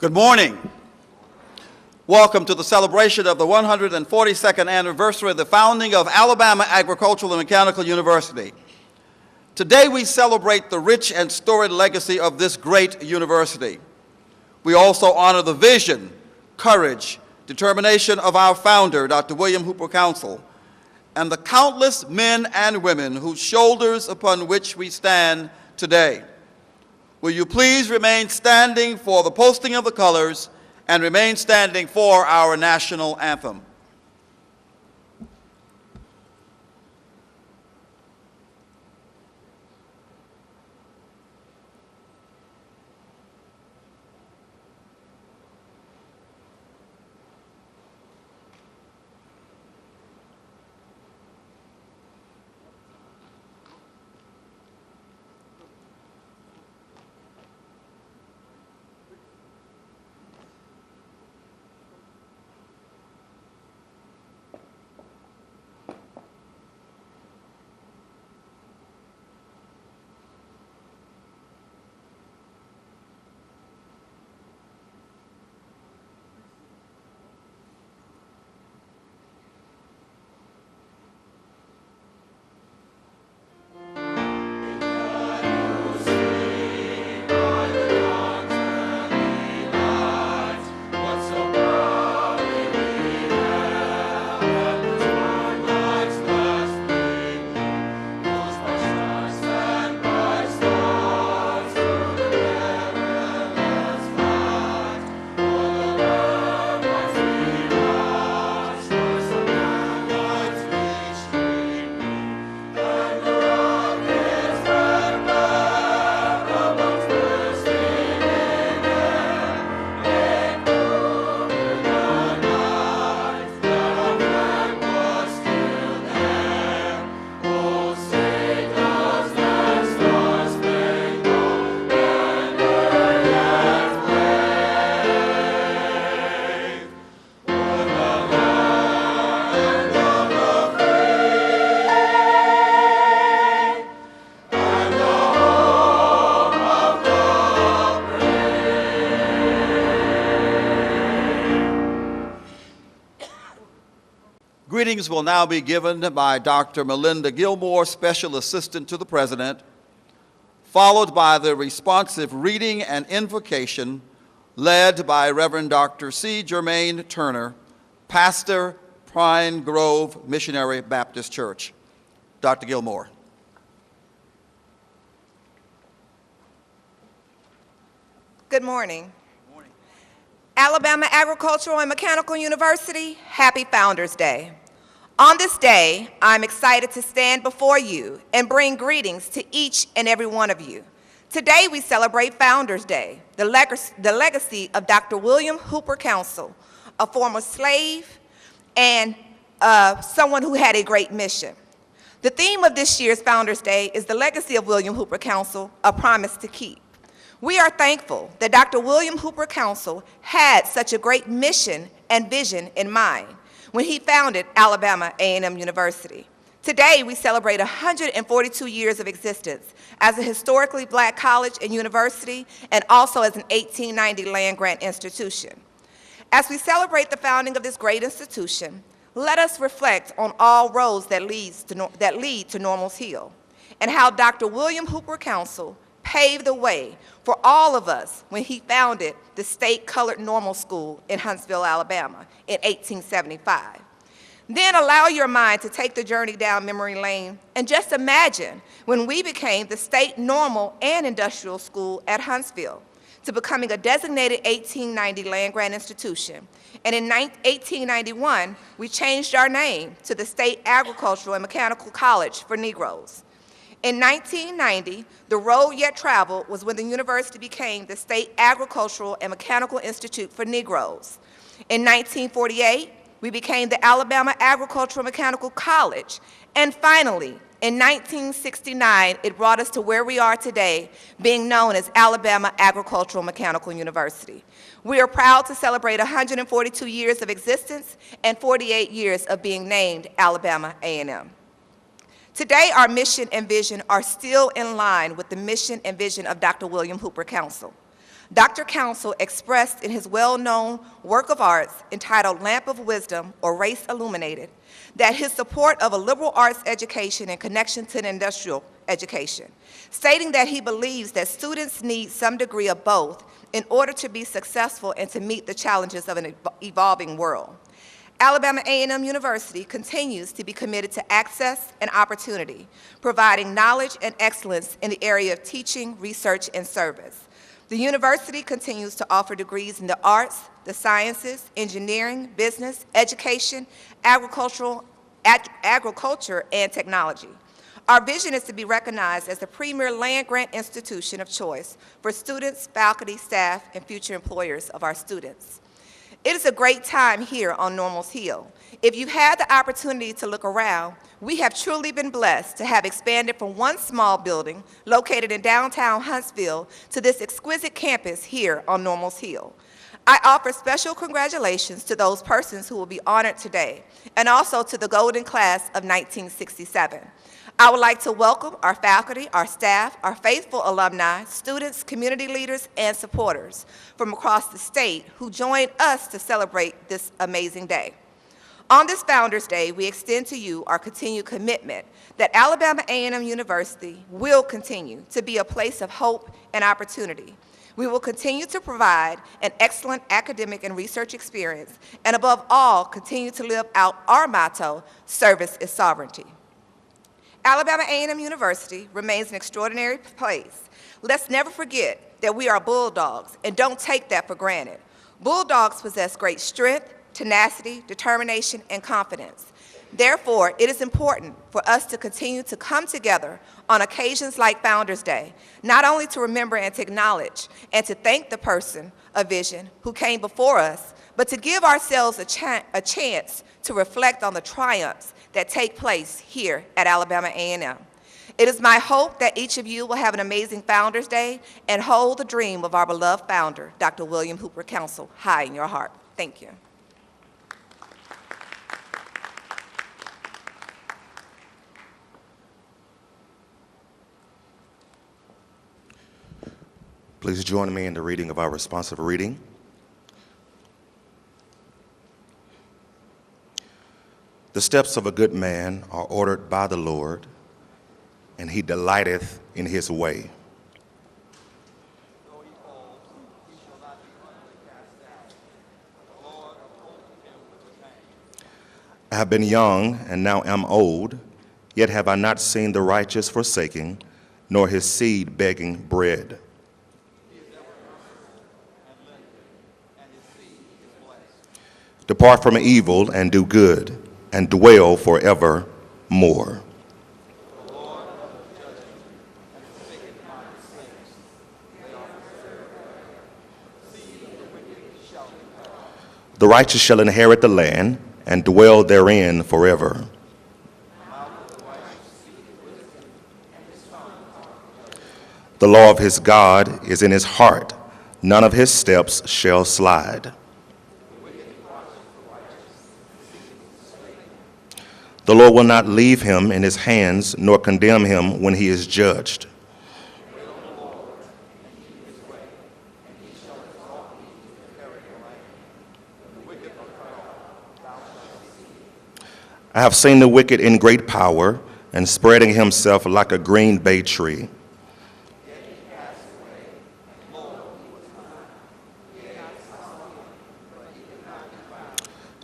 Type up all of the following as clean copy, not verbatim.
Good morning. Welcome to the celebration of the 142nd anniversary of the founding of Alabama Agricultural and Mechanical University. Today we celebrate the rich and storied legacy of this great university. We also honor the vision, courage, determination of our founder, Dr. William Hooper Council, and the countless men and women whose shoulders upon which we stand today. Will you please remain standing for the posting of the colors and remain standing for our national anthem. Greetings will now be given by Dr. Melinda Gilmore, Special Assistant to the President, followed by the responsive reading and invocation led by Reverend Dr. C. Germaine Turner, Pastor, Pine Grove Missionary Baptist Church. Dr. Gilmore. Good morning. Good morning. Alabama Agricultural and Mechanical University, happy Founders Day. On this day, I'm excited to stand before you and bring greetings to each and every one of you. Today we celebrate Founders Day, the legacy of Dr. William Hooper Council, a former slave and someone who had a great mission. The theme of this year's Founders Day is the legacy of William Hooper Council, a promise to keep. We are thankful that Dr. William Hooper Council had such a great mission and vision in mind when he founded Alabama A&M University. Today, we celebrate 142 years of existence as a historically black college and university, and also as an 1890 land-grant institution. As we celebrate the founding of this great institution, let us reflect on all roads that lead to Normal's Hill, and how Dr. William Hooper Council paved the way for all of us when he founded the State Colored Normal School in Huntsville, Alabama in 1875. Then allow your mind to take the journey down memory lane and just imagine when we became the State Normal and Industrial School at Huntsville, to becoming a designated 1890 land-grant institution. And in 1891, we changed our name to the State Agricultural and Mechanical College for Negroes. In 1990, the road yet traveled was when the university became the State Agricultural and Mechanical Institute for Negroes. In 1948, we became the Alabama Agricultural and Mechanical College. And finally, in 1969, it brought us to where we are today, being known as Alabama Agricultural and Mechanical University. We are proud to celebrate 142 years of existence and 48 years of being named Alabama A&M. Today, our mission and vision are still in line with the mission and vision of Dr. William Hooper Council. Dr. Counsel expressed in his well-known work of arts entitled Lamp of Wisdom, or Race Illuminated, that his support of a liberal arts education in connection to an industrial education, stating that he believes that students need some degree of both in order to be successful and to meet the challenges of an evolving world. Alabama A&M University continues to be committed to access and opportunity, providing knowledge and excellence in the area of teaching, research, and service. The university continues to offer degrees in the arts, the sciences, engineering, business, education, agriculture, and technology. Our vision is to be recognized as the premier land-grant institution of choice for students, faculty, staff, and future employers of our students. It is a great time here on Normal's Hill. If you had the opportunity to look around, we have truly been blessed to have expanded from one small building located in downtown Huntsville to this exquisite campus here on Normal's Hill. I offer special congratulations to those persons who will be honored today, and also to the Golden Class of 1967. I would like to welcome our faculty, our staff, our faithful alumni, students, community leaders, and supporters from across the state who joined us to celebrate this amazing day. On this Founders Day, we extend to you our continued commitment that Alabama A&M University will continue to be a place of hope and opportunity. We will continue to provide an excellent academic and research experience, and above all, continue to live out our motto, service is sovereignty. Alabama A&M University remains an extraordinary place. Let's never forget that we are bulldogs, and don't take that for granted. Bulldogs possess great strength, tenacity, determination, and confidence. Therefore, it is important for us to continue to come together on occasions like Founders Day, not only to remember and to acknowledge and to thank the person of vision who came before us, but to give ourselves a chance to reflect on the triumphs that take place here at Alabama A&M. It is my hope that each of you will have an amazing Founders Day and hold the dream of our beloved founder, Dr. William Hooper Counsel, high in your heart. Thank you. Please join me in the reading of our responsive reading. The steps of a good man are ordered by the Lord, and he delighteth in his way. Though he falls, he shall not be utterly cast down. The Lord upholdeth him with his hand. I have been young and now am old, yet have I not seen the righteous forsaken, nor his seed begging bread. He is ever merciful and lending, and his seed is blessed. Depart from evil and do good, and dwell forever more. The Lord loveth judgment, and the wicked-minded sinners, they are preserved. The seed of the wicked shall be cut off. The righteous shall inherit the land, and dwell therein forever. The mouth of the righteous speaketh wisdom, and his tongue talketh judgment. The law of his God is in his heart, none of his steps shall slide. The Lord will not leave him in his hands, nor condemn him when he is judged. I have seen the wicked in great power, and spreading himself like a green bay tree.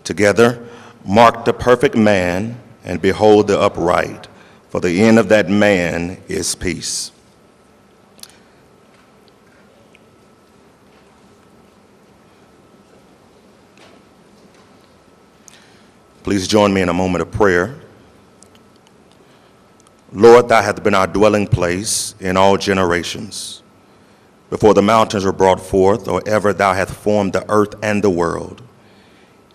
Together, mark the perfect man, and behold the upright, for the end of that man is peace. Please join me in a moment of prayer. Lord, thou hast been our dwelling place in all generations. Before the mountains were brought forth, or ever thou hast formed the earth and the world,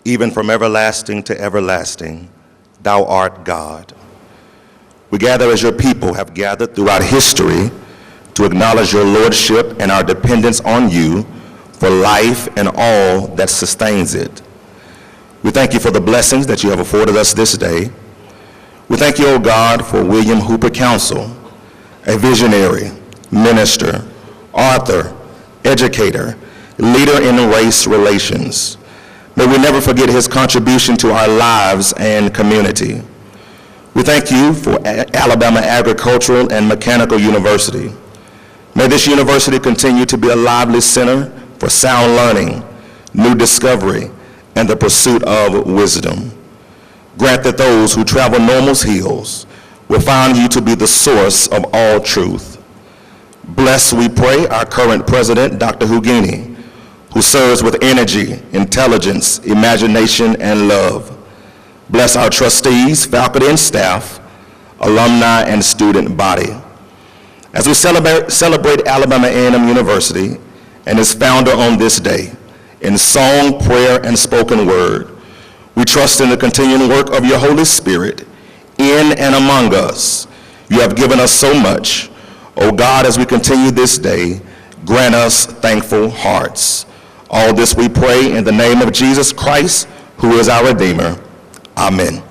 even from everlasting to everlasting, thou art God. We gather as your people have gathered throughout history to acknowledge your lordship and our dependence on you for life and all that sustains it. We thank you for the blessings that you have afforded us this day. We thank you, O God, for William Hooper Counsel, a visionary, minister, author, educator, leader in race relations. May we never forget his contribution to our lives and community. We thank you for Alabama Agricultural and Mechanical University. May this university continue to be a lively center for sound learning, new discovery, and the pursuit of wisdom. Grant that those who travel Normal's hills will find you to be the source of all truth. Bless, we pray, our current president, Dr. Hugini, who serves with energy, intelligence, imagination, and love. Bless our trustees, faculty and staff, alumni, and student body. As we celebrate Alabama A&M University and its founder on this day, in song, prayer, and spoken word, we trust in the continuing work of your Holy Spirit in and among us. You have given us so much. O God, as we continue this day, grant us thankful hearts. All this we pray in the name of Jesus Christ, who is our Redeemer. Amen.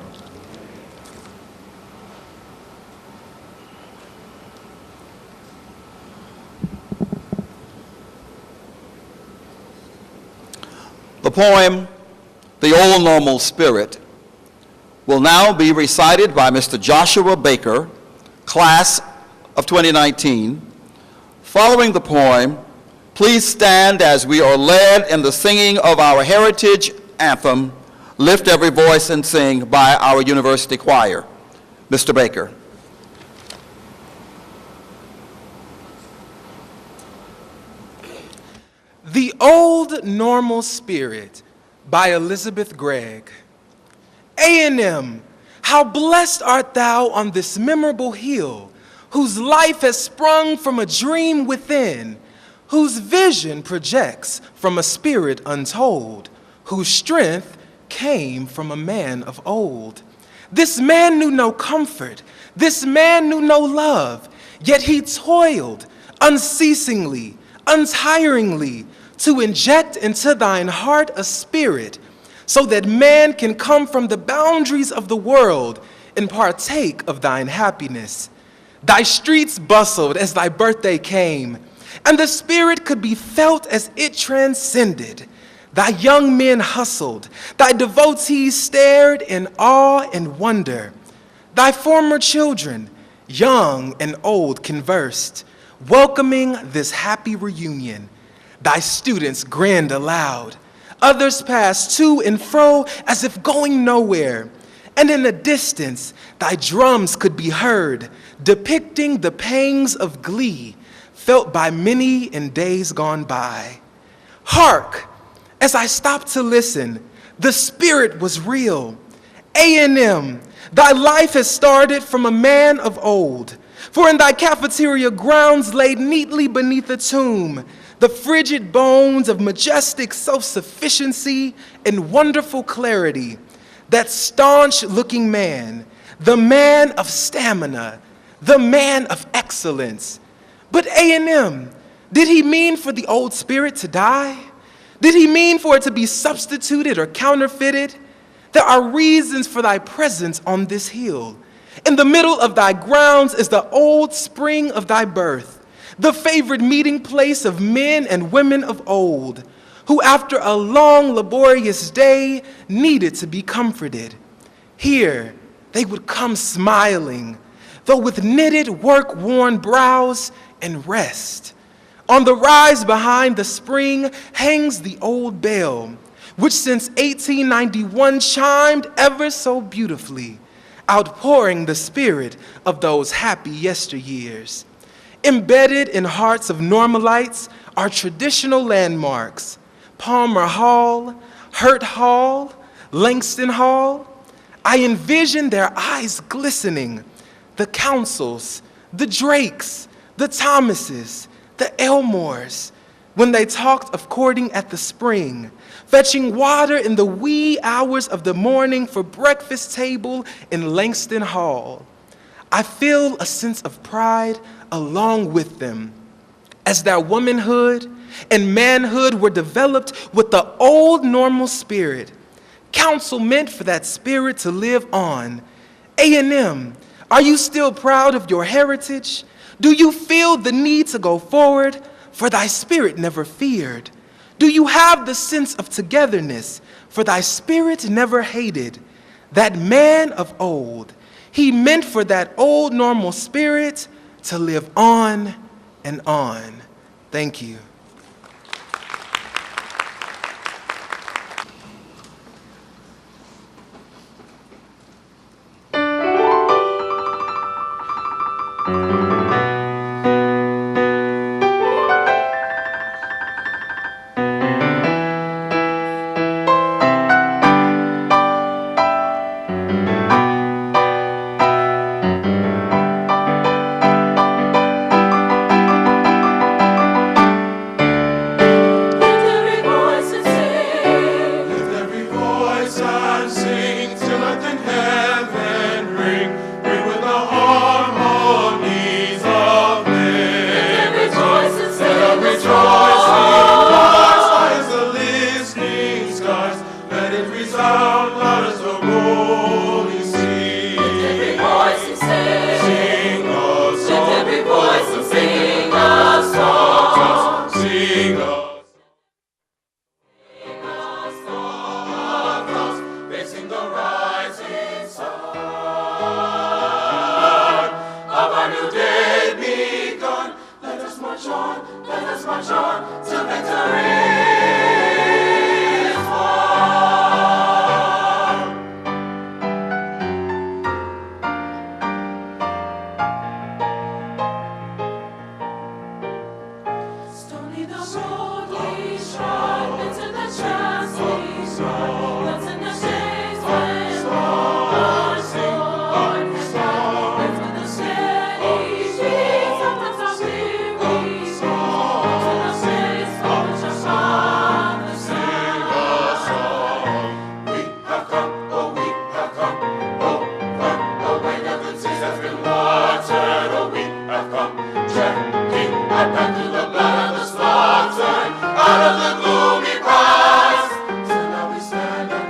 The poem, The Old Normal Spirit, will now be recited by Mr. Joshua Baker, class of 2019. Following the poem, please stand as we are led in the singing of our heritage anthem, Lift Every Voice and Sing, by our university choir. Mr. Baker. The Old Normal Spirit by Elizabeth Gregg. A&M, how blessed art thou on this memorable hill, whose life has sprung from a dream within, whose vision projects from a spirit untold, whose strength came from a man of old. This man knew no comfort, this man knew no love, yet he toiled unceasingly, untiringly, to inject into thine heart a spirit, so that man can come from the boundaries of the world and partake of thine happiness. Thy streets bustled as thy birthday came, and the spirit could be felt as it transcended. Thy young men hustled, thy devotees stared in awe and wonder. Thy former children, young and old, conversed, welcoming this happy reunion. Thy students grinned aloud. Others passed to and fro as if going nowhere. And in the distance, thy drums could be heard, depicting the pangs of glee felt by many in days gone by. Hark! As I stopped to listen, the spirit was real. A&M, thy life has started from a man of old. For in thy cafeteria grounds laid neatly beneath a tomb, the frigid bones of majestic self-sufficiency and wonderful clarity, that staunch-looking man, the man of stamina, the man of excellence. But A&M, did he mean for the old spirit to die? Did he mean for it to be substituted or counterfeited? There are reasons for thy presence on this hill. In the middle of thy grounds is the old spring of thy birth, the favorite meeting place of men and women of old, who after a long, laborious day needed to be comforted. Here, they would come smiling, though with knitted, work-worn brows, and rest. On the rise behind the spring hangs the old bell, which since 1891 chimed ever so beautifully, outpouring the spirit of those happy yesteryears. Embedded in hearts of Normalites are traditional landmarks: Palmer Hall, Hurt Hall, Langston Hall. I envision their eyes glistening, the Councils, the Drakes, the Thomases, the Elmores, when they talked of courting at the spring, fetching water in the wee hours of the morning for breakfast table in Langston Hall. I feel a sense of pride along with them, as their womanhood and manhood were developed with the old normal spirit. Council meant for that spirit to live on. A&M, are you still proud of your heritage? Do you feel the need to go forward, for thy spirit never feared? Do you have the sense of togetherness, for thy spirit never hated? That man of old, he meant for that old normal spirit to live on and on. Thank you. Out of the gloomy past, so now we stand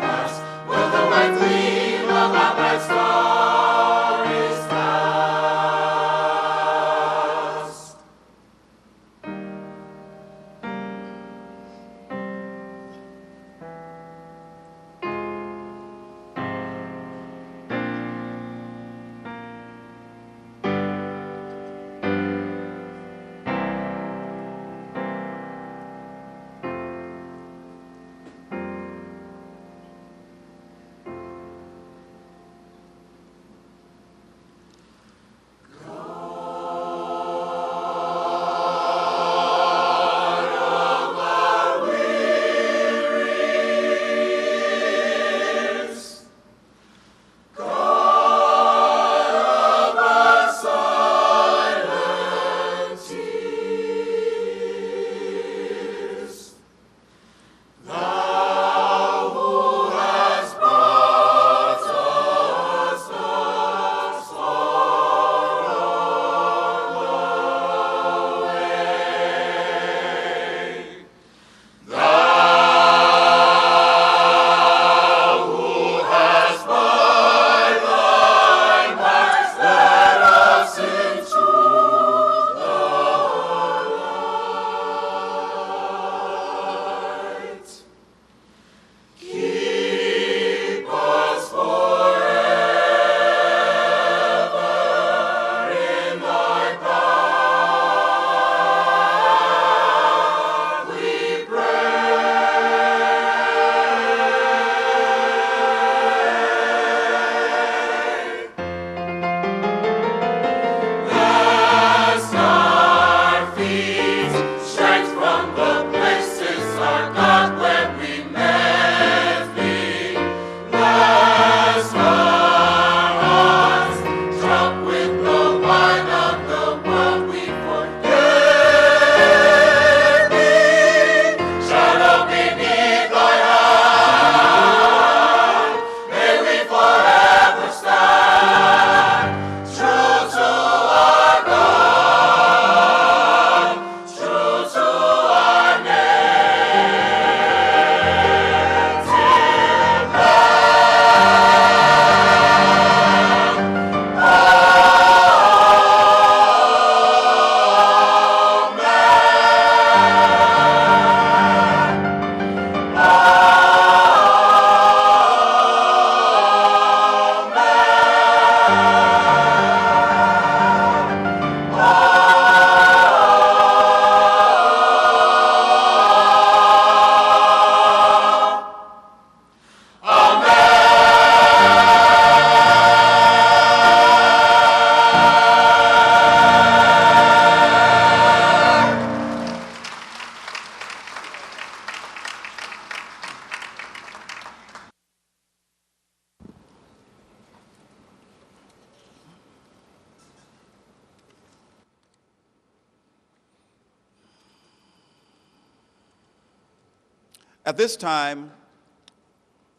At this time,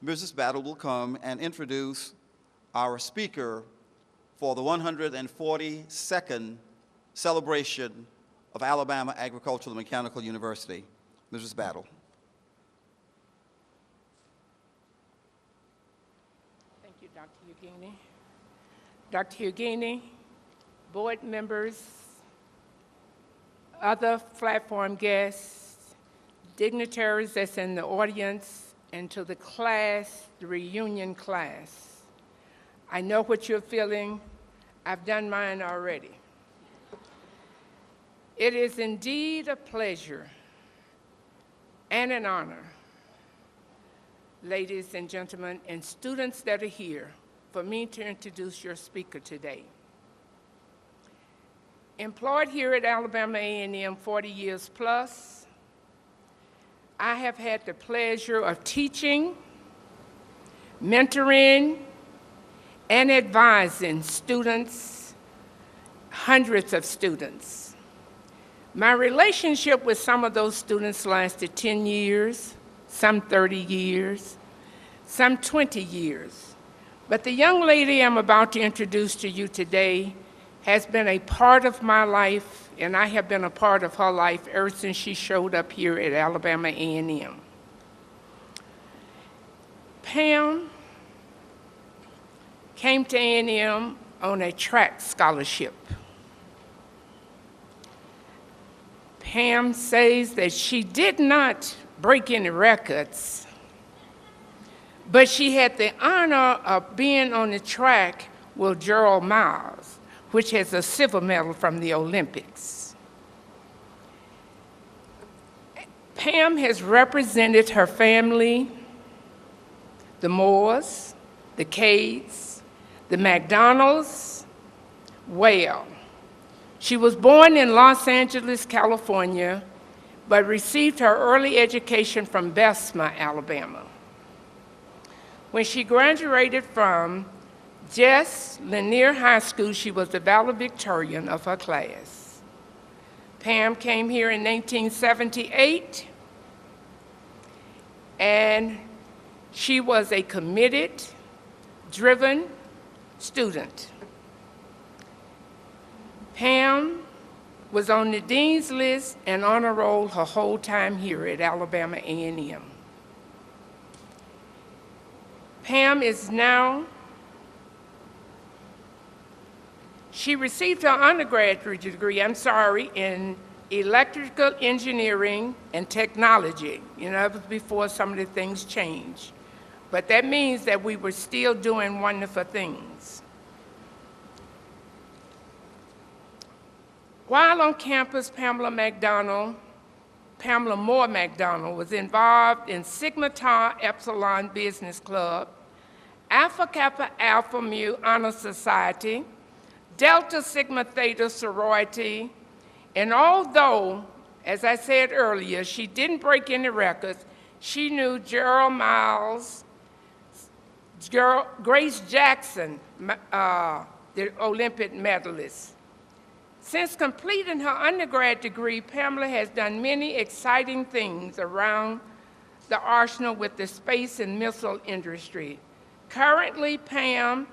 Mrs. Battle will come and introduce our speaker for the 142nd celebration of Alabama Agricultural and Mechanical University. Mrs. Battle. Thank you, Dr. Ugini. Dr. Ugini, board members, other platform guests, dignitaries that's in the audience, and to the class, the reunion class. I know what you're feeling. I've done mine already. It is indeed a pleasure and an honor, ladies and gentlemen, and students that are here, for me to introduce your speaker today. Employed here at Alabama A&M 40 years plus, I have had the pleasure of teaching, mentoring, and advising students, hundreds of students. My relationship with some of those students lasted 10 years, some 30 years, some 20 years. But the young lady I'm about to introduce to you today has been a part of my life, and I have been a part of her life ever since she showed up here at Alabama A&M. Pam came to A&M on a track scholarship. Pam says that she did not break any records, but she had the honor of being on the track with Gerald Miles, which has a silver medal from the Olympics. Pam has represented her family, the Moores, the Cades, the McDonalds, well. She was born in Los Angeles, California, but received her early education from Bessemer, Alabama. When she graduated from Jess Lanier High School, she was the valedictorian of her class. Pam came here in 1978, and she was a committed, driven student. Pam was on the dean's list and honor roll her whole time here at Alabama A&M. Pam is now, she received her undergraduate degree, in electrical engineering and technology. You know, that was before some of the things changed. But that means that we were still doing wonderful things. While on campus, Pamela Moore McDonald was involved in Sigma Tau Epsilon Business Club, Alpha Kappa Alpha Mu Honor Society, Delta Sigma Theta Sorority, and although, as I said earlier, she didn't break any records, she knew Gerald Miles, Grace Jackson, the Olympic medalist. Since completing her undergrad degree, Pamela has done many exciting things around the arsenal with the space and missile industry. Currently, Pam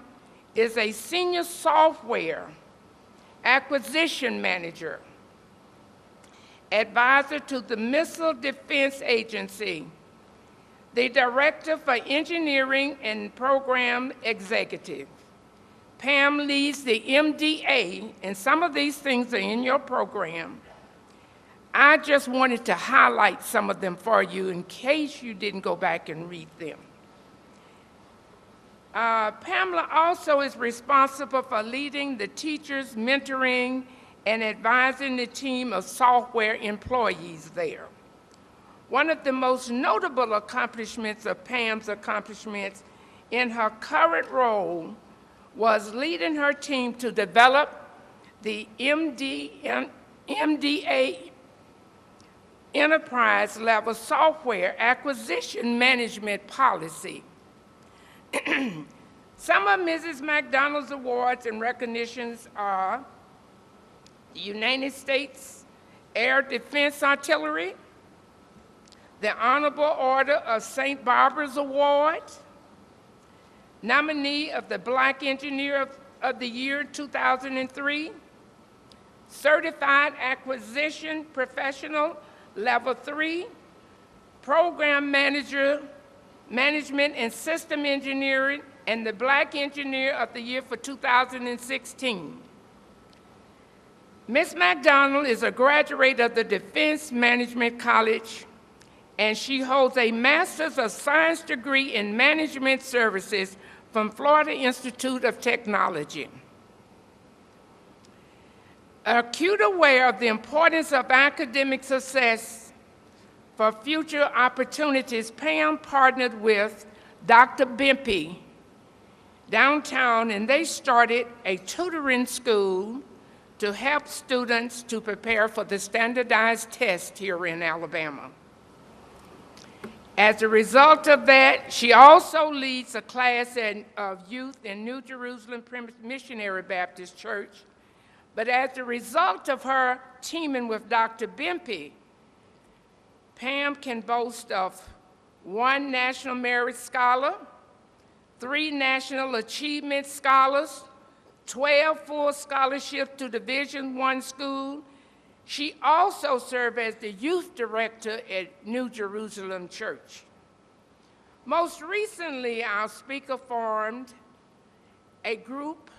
is a senior software acquisition manager, advisor to the Missile Defense Agency, the director for engineering and program executive. Pam leads the MDA, and some of these things are in your program. I just wanted to highlight some of them for you in case you didn't go back and read them. Pamela also is responsible for leading the teachers, mentoring, and advising the team of software employees there. One of the most notable accomplishments of Pam's accomplishments in her current role was leading her team to develop the MDA enterprise level software acquisition management policy. Some of Mrs. McDonald's awards and recognitions are the United States Air Defense Artillery, the Honorable Order of St. Barbara's Award, nominee of the Black Engineer of the Year 2003, Certified Acquisition Professional Level 3, Program Manager, Management and System Engineering, and the Black Engineer of the Year for 2016. Ms. McDonald is a graduate of the Defense Management College, and she holds a Master's of Science degree in Management Services from Florida Institute of Technology. Acute aware of the importance of academic success for future opportunities, Pam partnered with Dr. Bimpy downtown, and they started a tutoring school to help students to prepare for the standardized test here in Alabama. As a result of that, she also leads a class of youth in New Jerusalem Missionary Baptist Church. But as a result of her teaming with Dr. Bimpy, Pam can boast of 1 National Merit Scholar, 3 National Achievement Scholars, 12 full scholarships to Division I school. She also served as the youth director at New Jerusalem Church. Most recently, our speaker formed a group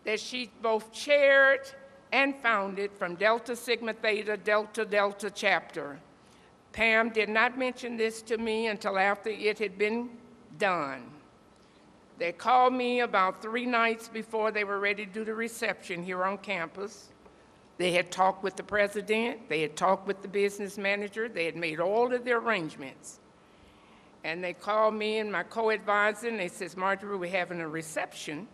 that she both chaired and founded from Delta Sigma Theta Delta Delta chapter. Pam did not mention this to me until after it had been done. They called me about 3 nights before they were ready to do the reception here on campus. They had talked with the president, they had talked with the business manager, they had made all of the arrangements. And they called me and my co-advisor, and they says, Marjorie, we're having a reception,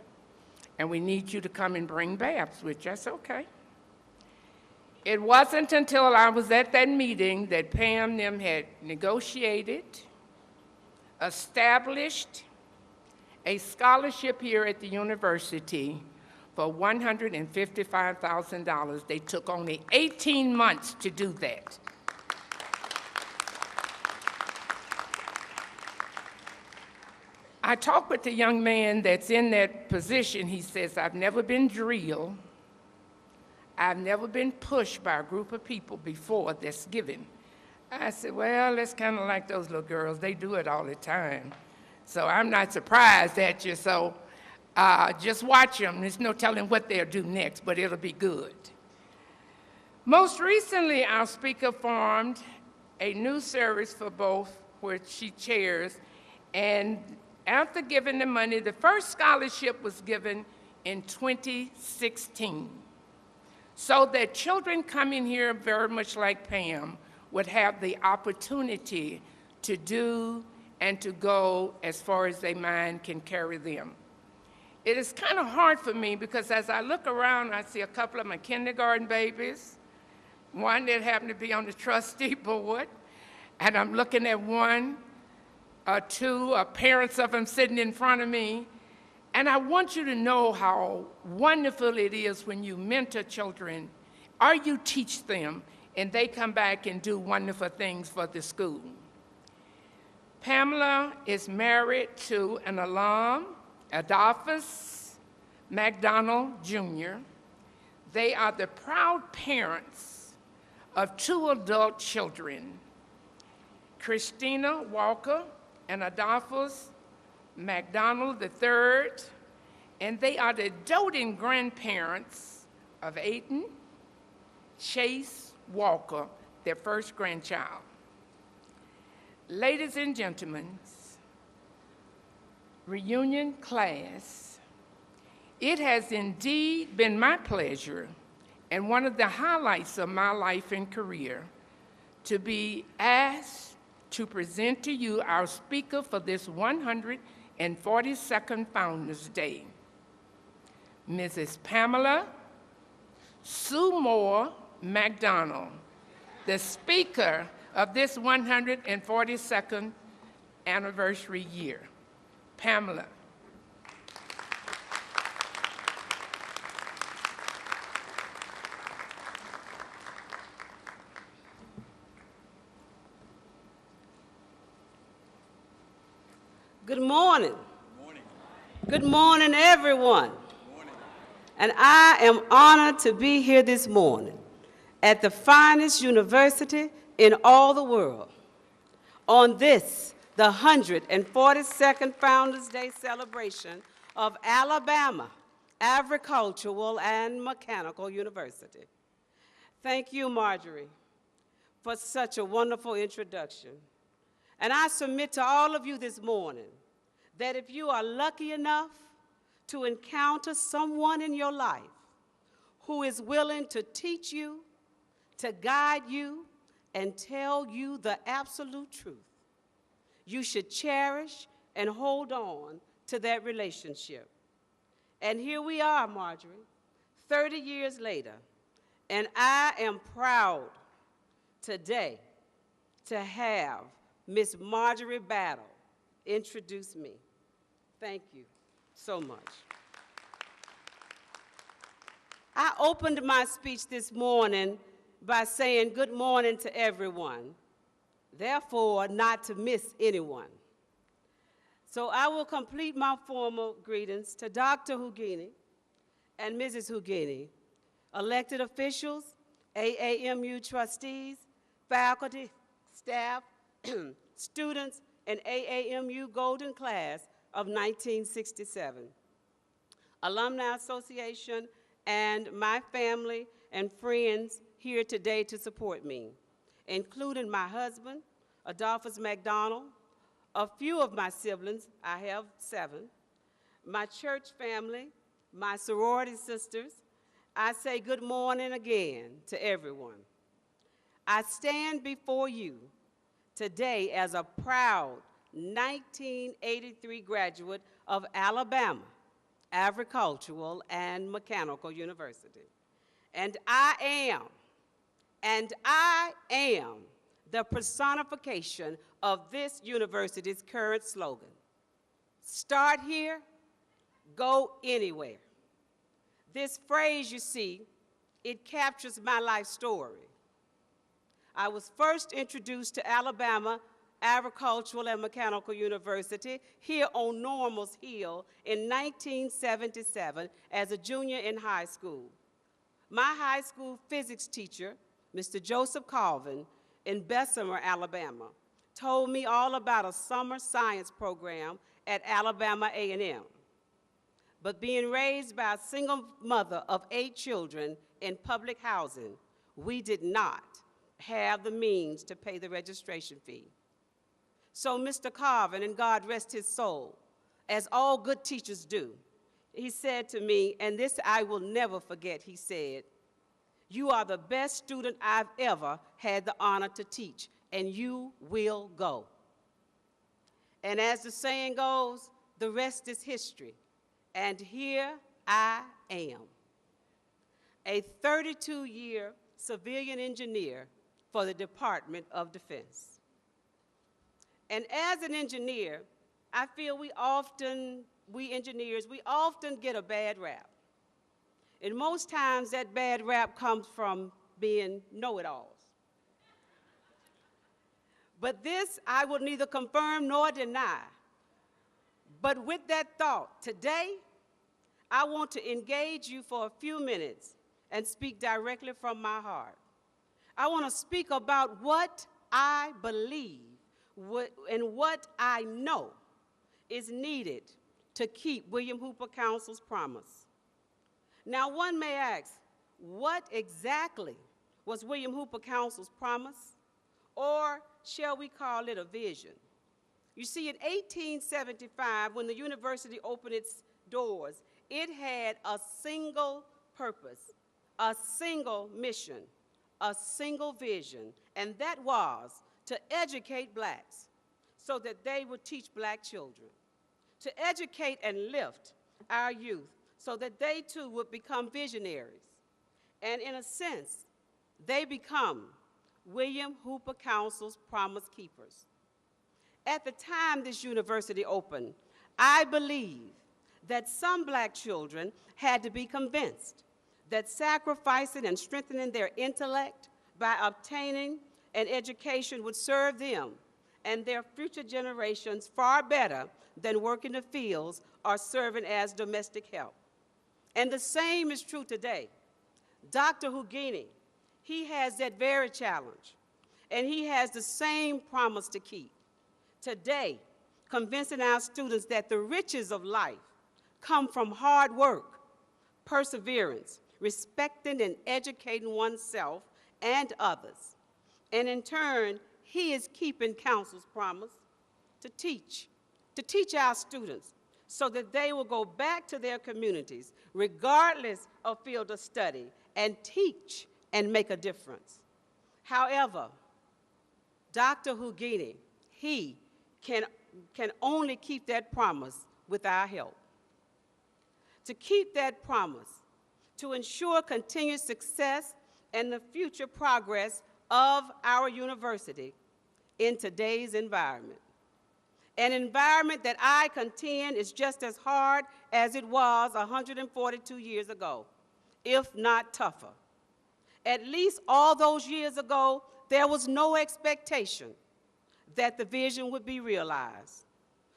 and we need you to come and bring Babs, which I said, okay. It wasn't until I was at that meeting that Pam and them had negotiated, established a scholarship here at the university for $155,000. They took only 18 months to do that. I talked with the young man that's in that position. He says, I've never been drilled. I've never been pushed by a group of people before that's given. I said, well, that's kind of like those little girls. They do it all the time. So I'm not surprised at you. So just watch them. There's no telling what they'll do next, but it'll be good. Most recently, our speaker formed a new service for both, where she chairs, and after giving the money, the first scholarship was given in 2016, so that children coming here very much like Pam would have the opportunity to do and to go as far as their mind can carry them. It is kind of hard for me because as I look around, I see a couple of my kindergarten babies, one that happened to be on the trustee board, and I'm looking at one or two parents of them sitting in front of me. And I want you to know how wonderful it is when you mentor children or you teach them and they come back and do wonderful things for the school. Pamela is married to an alum, Adolphus McDonald Jr. They are the proud parents of 2 adult children, Christina Walker and Adolphus McDonald III, and they are the doting grandparents of Aiden Chase Walker, their first grandchild. Ladies and gentlemen, reunion class, it has indeed been my pleasure and one of the highlights of my life and career to be asked to present to you our speaker for this 142nd Founders Day, Mrs. Pamela Sue Moore McDonald, the speaker of this 142nd anniversary year. Pamela. Good morning. Good morning, everyone. And I am honored to be here this morning at the finest university in all the world on this, the 142nd Founders Day celebration of Alabama Agricultural and Mechanical University. Thank you, Marjorie, for such a wonderful introduction. And I submit to all of you this morning that if you are lucky enough to encounter someone in your life who is willing to teach you, to guide you, and tell you the absolute truth, you should cherish and hold on to that relationship. And here we are, Marjorie, 30 years later, and I am proud today to have Miss Marjorie Battle introduce me. Thank you so much. I opened my speech this morning by saying good morning to everyone, therefore not to miss anyone. So I will complete my formal greetings to Dr. Hougini and Mrs. Hougini, elected officials, AAMU trustees, faculty, staff, students, and AAMU Golden Class of 1967, Alumni Association, and my family and friends here today to support me, including my husband, Adolphus McDonald, a few of my siblings, I have 7, my church family, my sorority sisters. I say good morning again to everyone. I stand before you today as a proud 1983 graduate of Alabama Agricultural and Mechanical University. And I am the personification of this university's current slogan: start here, go anywhere. This phrase, you see, it captures my life story. I was first introduced to Alabama Agricultural and Mechanical University here on Normal's Hill in 1977 as a junior in high school. My high school physics teacher, Mr. Joseph Colvin, in Bessemer, Alabama, told me all about a summer science program at Alabama A&M. But being raised by a single mother of 8 children in public housing, we did not have the means to pay the registration fee. So Mr. Carvin, and God rest his soul, as all good teachers do, he said to me, and this I will never forget, he said, "You are the best student I've ever had the honor to teach, and you will go." And as the saying goes, the rest is history. And here I am, a 32-year civilian engineer for the Department of Defense. And as an engineer, I feel we engineers often get a bad rap. And most times that bad rap comes from being know-it-alls. But this I will neither confirm nor deny. But with that thought, today, I want to engage you for a few minutes and speak directly from my heart. I want to speak about what I believe and what I know is needed to keep William Hooper Council's promise. Now, one may ask, what exactly was William Hooper Council's promise? Or shall we call it a vision? You see, in 1875, when the university opened its doors, it had a single purpose, a single mission, a single vision, and that was to educate blacks so that they would teach black children, to educate and lift our youth so that they too would become visionaries. And in a sense, they become William Hooper Council's promise keepers. At the time this university opened, I believe that some black children had to be convinced that sacrificing and strengthening their intellect by obtaining an education would serve them and their future generations far better than working the fields or serving as domestic help. And the same is true today. Dr. Hugini, he has that very challenge, and he has the same promise to keep. Today, convincing our students that the riches of life come from hard work, perseverance, respecting and educating oneself and others. And in turn, he is keeping council's promise to teach our students so that they will go back to their communities, regardless of field of study, and teach and make a difference. However, Dr. Hugini, he can only keep that promise with our help. To keep that promise, to ensure continued success and the future progress of our university in today's environment. An environment that I contend is just as hard as it was 142 years ago, if not tougher. At least all those years ago, there was no expectation that the vision would be realized.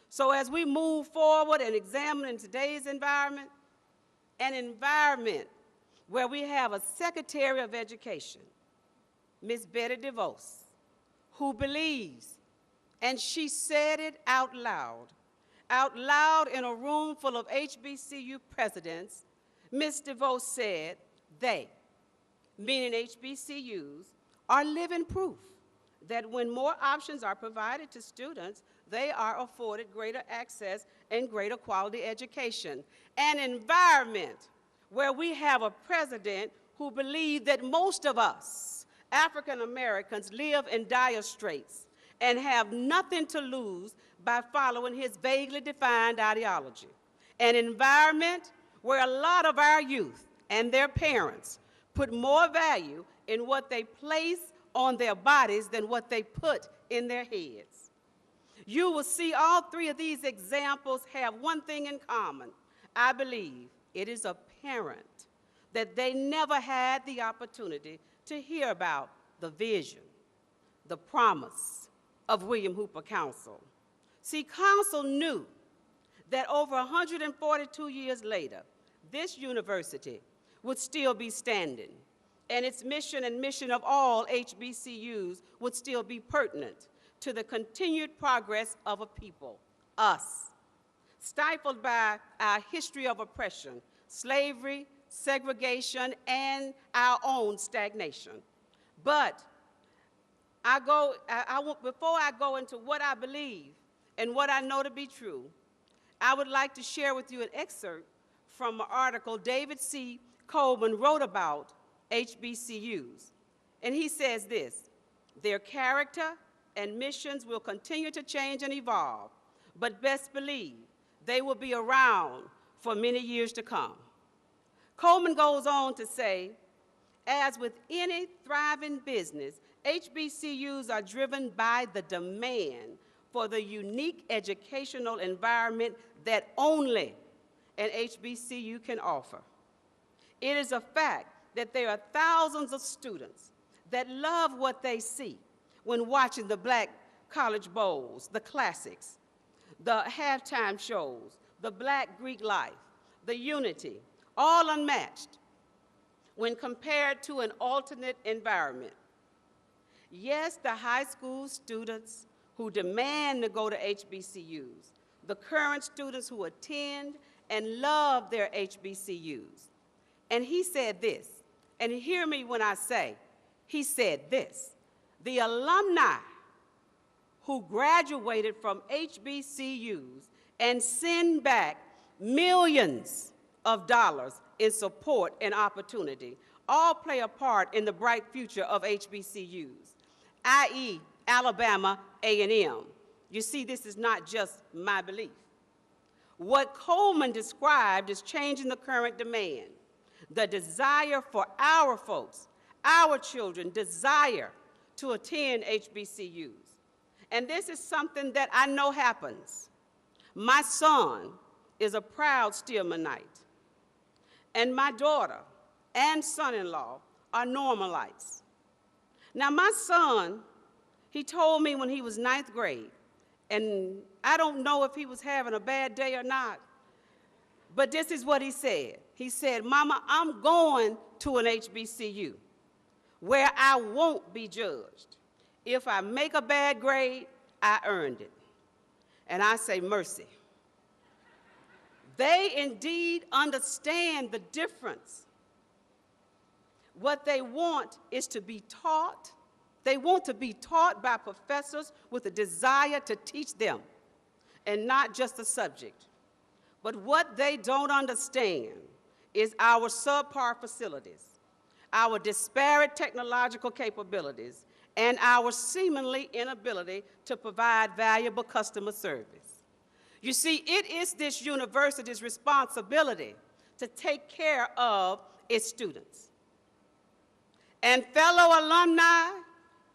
So as we move forward and examine today's environment, an environment where we have a Secretary of Education, Ms. Betty DeVos, who believes, and she said it out loud in a room full of HBCU presidents. Ms. DeVos said they, meaning HBCUs, are living proof that when more options are provided to students, they are afforded greater access and greater quality education. An environment where we have a president who believes that most of us, African Americans, live in dire straits and have nothing to lose by following his vaguely defined ideology. An environment where a lot of our youth and their parents put more value in what they place on their bodies than what they put in their heads. You will see all three of these examples have one thing in common. I believe it is apparent that they never had the opportunity to hear about the vision, the promise of William Hooper Council. See, Council knew that over 142 years later, this university would still be standing, and its mission and mission of all HBCUs would still be pertinent to the continued progress of a people, us, stifled by our history of oppression, slavery, segregation, and our own stagnation. But before I go into what I believe and what I know to be true, I would like to share with you an excerpt from an article David C. Coleman wrote about HBCUs. And he says this: their character and missions will continue to change and evolve, but best believe they will be around for many years to come. Coleman goes on to say, as with any thriving business, HBCUs are driven by the demand for the unique educational environment that only an HBCU can offer. It is a fact that there are thousands of students that love what they see when watching the Black College Bowls, the classics, the halftime shows, the Black Greek life, the unity, all unmatched when compared to an alternate environment. Yes, the high school students who demand to go to HBCUs, the current students who attend and love their HBCUs. And he said this, and hear me when I say, he said this: the alumni who graduated from HBCUs and send back millions of dollars in support and opportunity all play a part in the bright future of HBCUs, i.e. Alabama A&M. You see, this is not just my belief. What Coleman described is changing the current demand, the desire for our folks, our children, desire to attend HBCUs. And this is something that I know happens. My son is a proud Stillmanite, and my daughter and son-in-law are Normalites. Now, my son He told me when he was ninth grade, and I don't know if he was having a bad day or not, but this is what he said. He said, "Mama, I'm going to an HBCU where I won't be judged. If I make a bad grade, I earned it." And I say, mercy. They indeed understand the difference. What they want is to be taught. They want to be taught by professors with a desire to teach them, and not just the subject. But what they don't understand is our subpar facilities, our disparate technological capabilities, and our seemingly inability to provide valuable customer service. You see, it is this university's responsibility to take care of its students. And fellow alumni,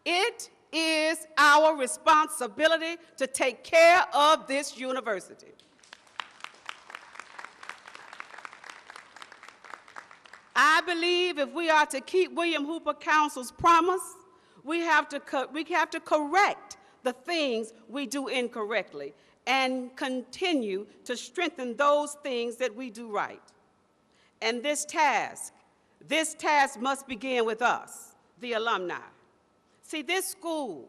it is our responsibility to take care of this university. I believe if we are to keep William Hooper Council's promise, we have to correct the things we do incorrectly and continue to strengthen those things that we do right. And this task must begin with us, the alumni. See, this school,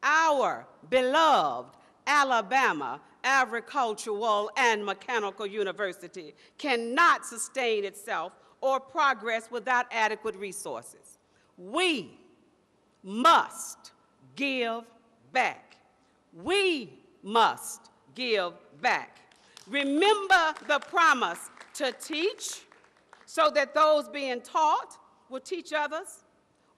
our beloved Alabama Agricultural and Mechanical University, cannot sustain itself or progress without adequate resources. We must give back. We must give back. Remember the promise to teach so that those being taught will teach others.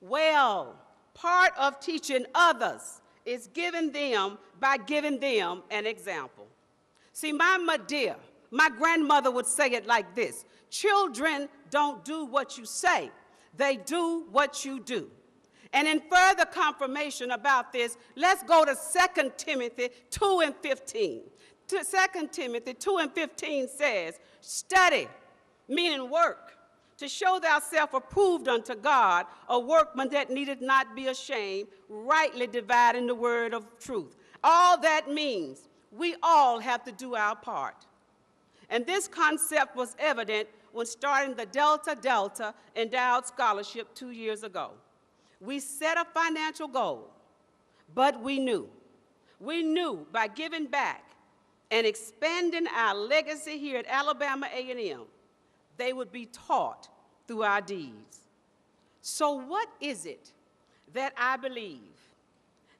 Well, part of teaching others is giving them by giving them an example. See, my grandmother would say it like this: children don't do what you say, they do what you do. And in further confirmation about this, let's go to 2 Timothy 2:15. 2 Timothy 2:15 says, "Study," meaning work, "to show thyself approved unto God, a workman that needeth not be ashamed, rightly dividing the word of truth." All that means we all have to do our part. And this concept was evident when starting the Delta Endowed Scholarship 2 years ago. We set a financial goal, but we knew by giving back and expanding our legacy here at Alabama A&M, they would be taught through our deeds. So what is it that I believe?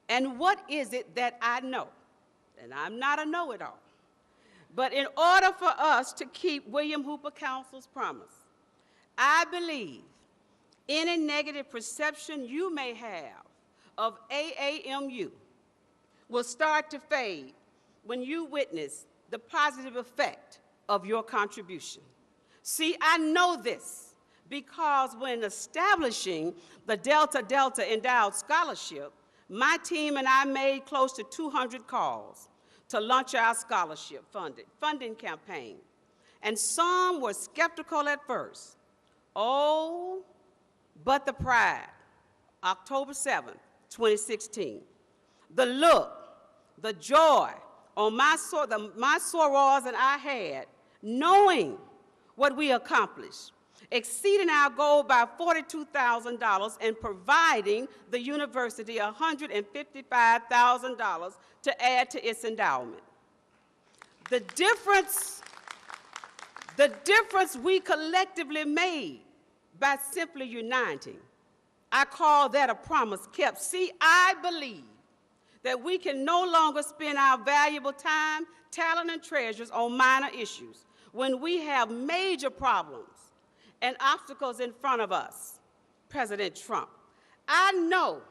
And what is it that I know? And I'm not a know-it-all. But in order for us to keep William Hooper Council's promise, I believe any negative perception you may have of AAMU will start to fade when you witness the positive effect of your contribution. See, I know this because when establishing the Delta Endowed Scholarship, my team and I made close to 200 calls to launch our scholarship funding campaign. And some were skeptical at first. Oh, but the pride, October 7th, 2016. The look, the joy on my sorors and I had, knowing what we accomplished, exceeding our goal by $42,000 and providing the university $155,000 to add to its endowment. The difference we collectively made by simply uniting, I call that a promise kept. See, I believe that we can no longer spend our valuable time, talent, and treasures on minor issues when we have major problems and obstacles in front of us. President Trump, I know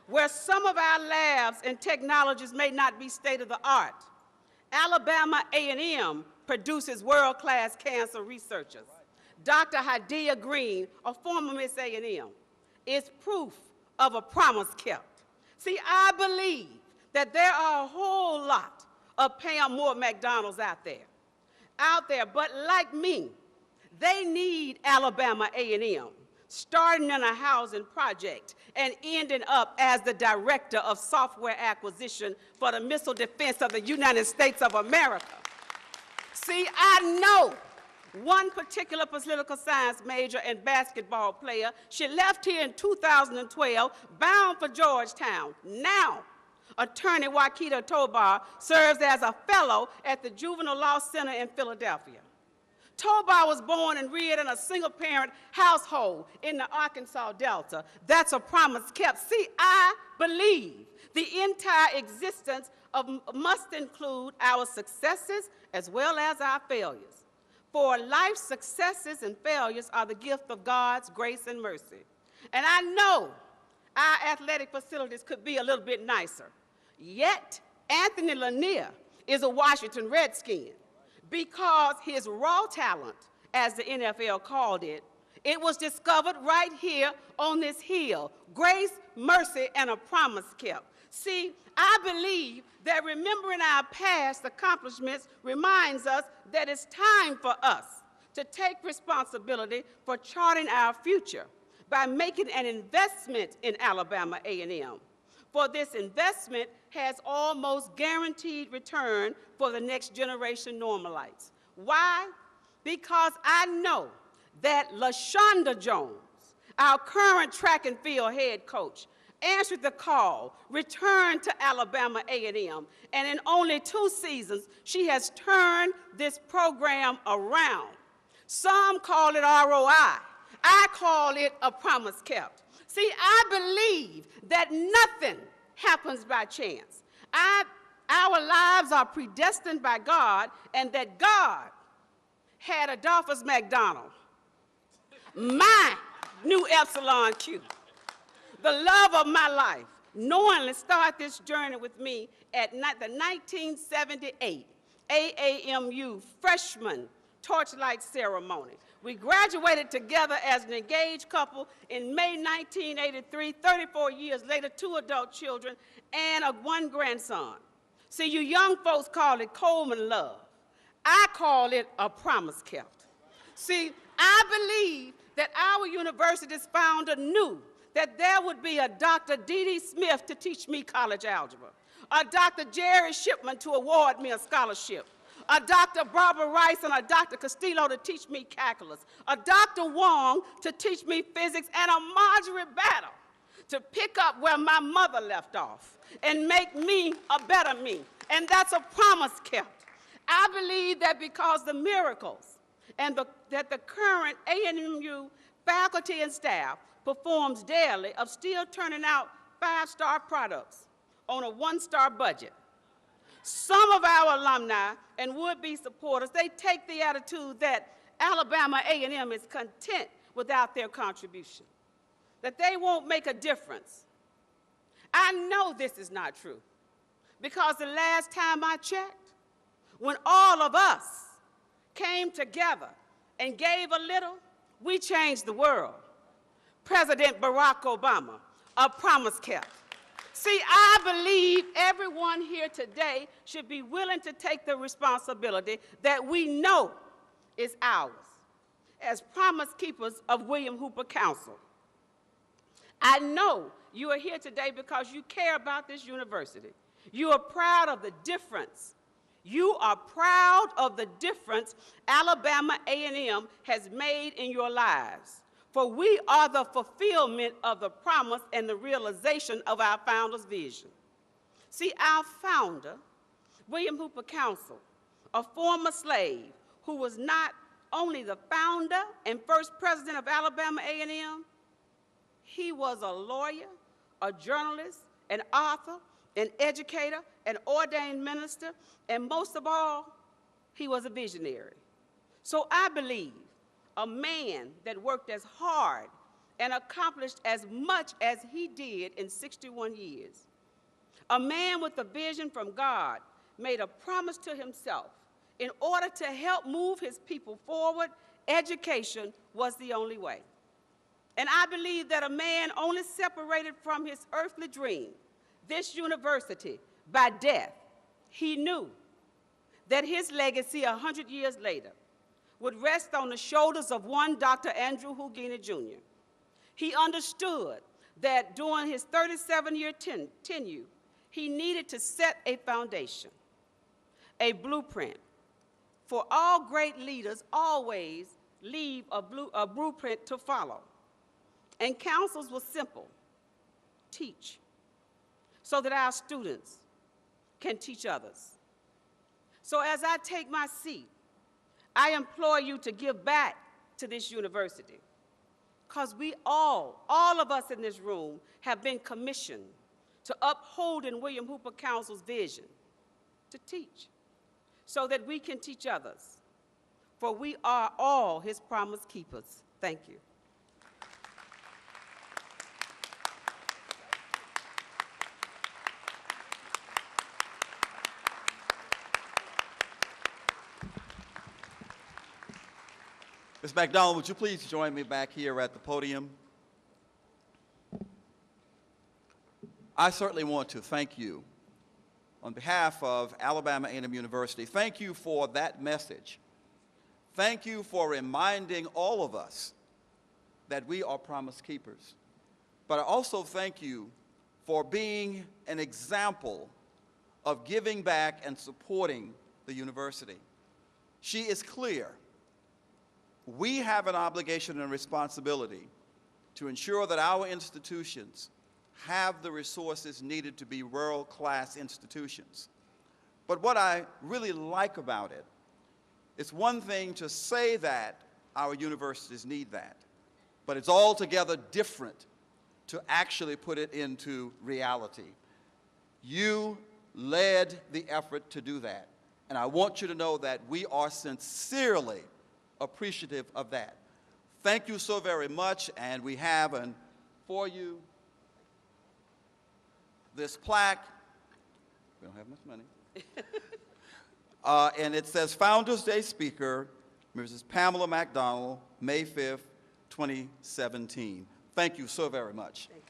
where some of our labs and technologies may not be state-of-the-art. Alabama A&M produces world-class cancer researchers. Dr. Hadia Green, a former Miss A&M, is proof of a promise kept. See, I believe that there are a whole lot of Pam McDonalds out there, but like me, they need Alabama A&M starting in a housing project and ending up as the director of software acquisition for the missile defense of the United States of America. See, I know one particular political science major and basketball player. She left here in 2012, bound for Georgetown. Now, attorney Wakita Tobar serves as a fellow at the Juvenile Law Center in Philadelphia. Tobar was born and reared in a single-parent household in the Arkansas Delta. That's a promise kept. See, I believe the entire existence must include our successes as well as our failures. For life's successes and failures are the gift of God's grace and mercy. And I know our athletic facilities could be a little bit nicer. Yet, Anthony Lanier is a Washington Redskin because his raw talent, as the NFL called it, it was discovered right here on this hill. Grace, mercy, and a promise kept. See, I believe that remembering our past accomplishments reminds us that it's time for us to take responsibility for charting our future by making an investment in Alabama A&M. For this investment has almost guaranteed return for the next generation Normalites. Why? Because I know that LaShonda Jones, our current track and field head coach, answered the call, returned to Alabama A&M, and in only 2 seasons, she has turned this program around. Some call it ROI. I call it a promise kept. See, I believe that nothing happens by chance. Our lives are predestined by God, and that God had Adolphus McDonald, my new Epsilon Q, the love of my life, knowingly start this journey with me at the 1978 AAMU freshman torchlight ceremony. We graduated together as an engaged couple in May 1983, 34 years later, 2 adult children and 1 grandson. See, you young folks call it Coleman love. I call it a promise kept. See, I believe that our university's founder knew that there would be a Dr. D.D. Smith to teach me college algebra, a Dr. Jerry Shipman to award me a scholarship, a Dr. Barbara Rice and a Dr. Castillo to teach me calculus, a Dr. Wong to teach me physics, and a Marjorie Battle to pick up where my mother left off and make me a better me. And that's a promise kept. I believe that because the miracles and that the current AAMU faculty and staff performs daily of still turning out 5-star products on a 1-star budget. Some of our alumni and would-be supporters, they take the attitude that Alabama A&M is content without their contribution, that they won't make a difference. I know this is not true, because the last time I checked, when all of us came together and gave a little, we changed the world. President Barack Obama, a promise kept. See, I believe everyone here today should be willing to take the responsibility that we know is ours as promise keepers of William Hooper Council. I know you are here today because you care about this university. You are proud of the difference. You are proud of the difference Alabama A&M has made in your lives. For we are the fulfillment of the promise and the realization of our founder's vision. See, our founder, William Hooper Council, a former slave who was not only the founder and first president of Alabama A&M, he was a lawyer, a journalist, an author, an educator, an ordained minister, and most of all, he was a visionary. So I believe a man that worked as hard and accomplished as much as he did in 61 years. A man with a vision from God made a promise to himself. In order to help move his people forward, education was the only way. And I believe that a man only separated from his earthly dream, this university, by death. He knew that his legacy 100 years later would rest on the shoulders of one Dr. Andrew Hugina Jr., He understood that during his 37-year tenure, he needed to set a foundation, a blueprint. For all great leaders always leave a blueprint to follow. And counsels was simple: teach, so that our students can teach others. So as I take my seat, I implore you to give back to this university, because we all of us in this room have been commissioned to uphold in William Hooper Counsel's vision to teach, so that we can teach others, for we are all his promise keepers. Thank you. Ms. McDonald, would you please join me back here at the podium? I certainly want to thank you on behalf of Alabama A&M University. Thank you for that message. Thank you for reminding all of us that we are promise keepers. But I also thank you for being an example of giving back and supporting the university. She is clear. We have an obligation and responsibility to ensure that our institutions have the resources needed to be world-class institutions. But what I really like about it, it's one thing to say that our universities need that, but it's altogether different to actually put it into reality. You led the effort to do that, and I want you to know that we are sincerely appreciative of that. Thank you so very much, and we have for you this plaque. We don't have much money. And it says Founders Day Speaker, Mrs. Pamela McDonald, May 5th, 2017. Thank you so very much. Thank you.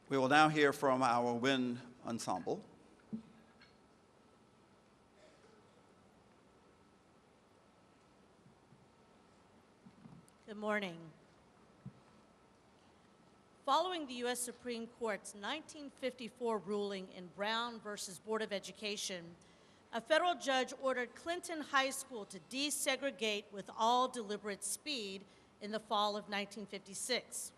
We will now hear from our wind ensemble. Good morning. Following the U.S. Supreme Court's 1954 ruling in Brown versus Board of Education, a federal judge ordered Clinton High School to desegregate with all deliberate speed in the fall of 1956.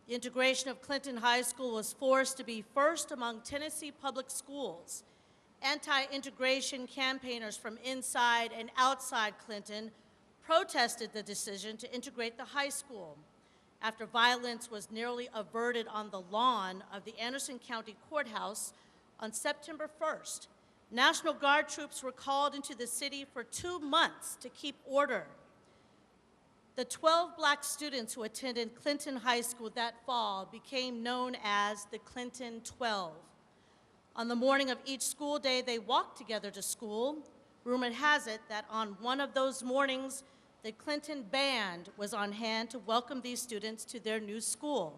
The integration of Clinton High School was forced to be first among Tennessee public schools. Anti-integration campaigners from inside and outside Clinton protested the decision to integrate the high school. After violence was nearly averted on the lawn of the Anderson County Courthouse on September 1st, National Guard troops were called into the city for 2 months to keep order. The 12 black students who attended Clinton High School that fall became known as the Clinton 12. On the morning of each school day, they walked together to school. Rumor has it that on one of those mornings, the Clinton Band was on hand to welcome these students to their new school.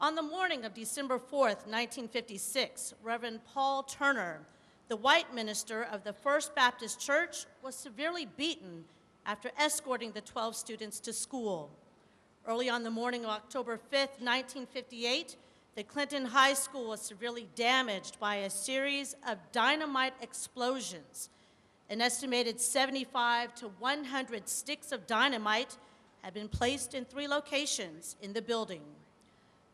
On the morning of December 4th, 1956, Reverend Paul Turner, the white minister of the First Baptist Church, was severely beaten after escorting the 12 students to school. Early on the morning of October 5th, 1958, the Clinton High School was severely damaged by a series of dynamite explosions. An estimated 75 to 100 sticks of dynamite had been placed in 3 locations in the building.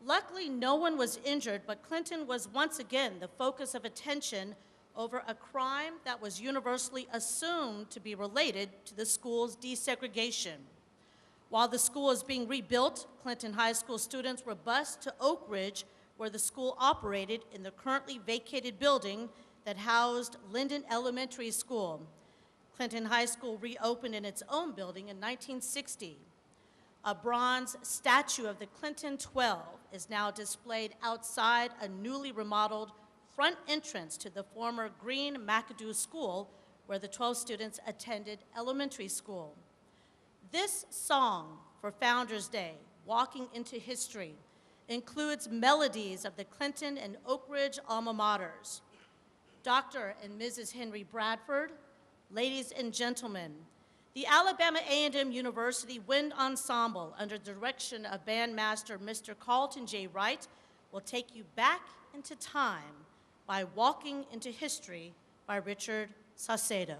Luckily, no one was injured, but Clinton was once again the focus of attention over a crime that was universally assumed to be related to the school's desegregation. While the school was being rebuilt, Clinton High School students were bused to Oak Ridge, where the school operated in the currently vacated building that housed Linden Elementary School. Clinton High School reopened in its own building in 1960. A bronze statue of the Clinton 12 is now displayed outside a newly remodeled front entrance to the former Green McAdoo School, where the 12 students attended elementary school. This song for Founders Day, Walking into History, includes melodies of the Clinton and Oak Ridge alma maters. Dr. and Mrs. Henry Bradford, ladies and gentlemen, the Alabama A&M University Wind Ensemble, under the direction of bandmaster Mr. Carlton J. Wright, will take you back into time by Walking into History by Richard Saucedo.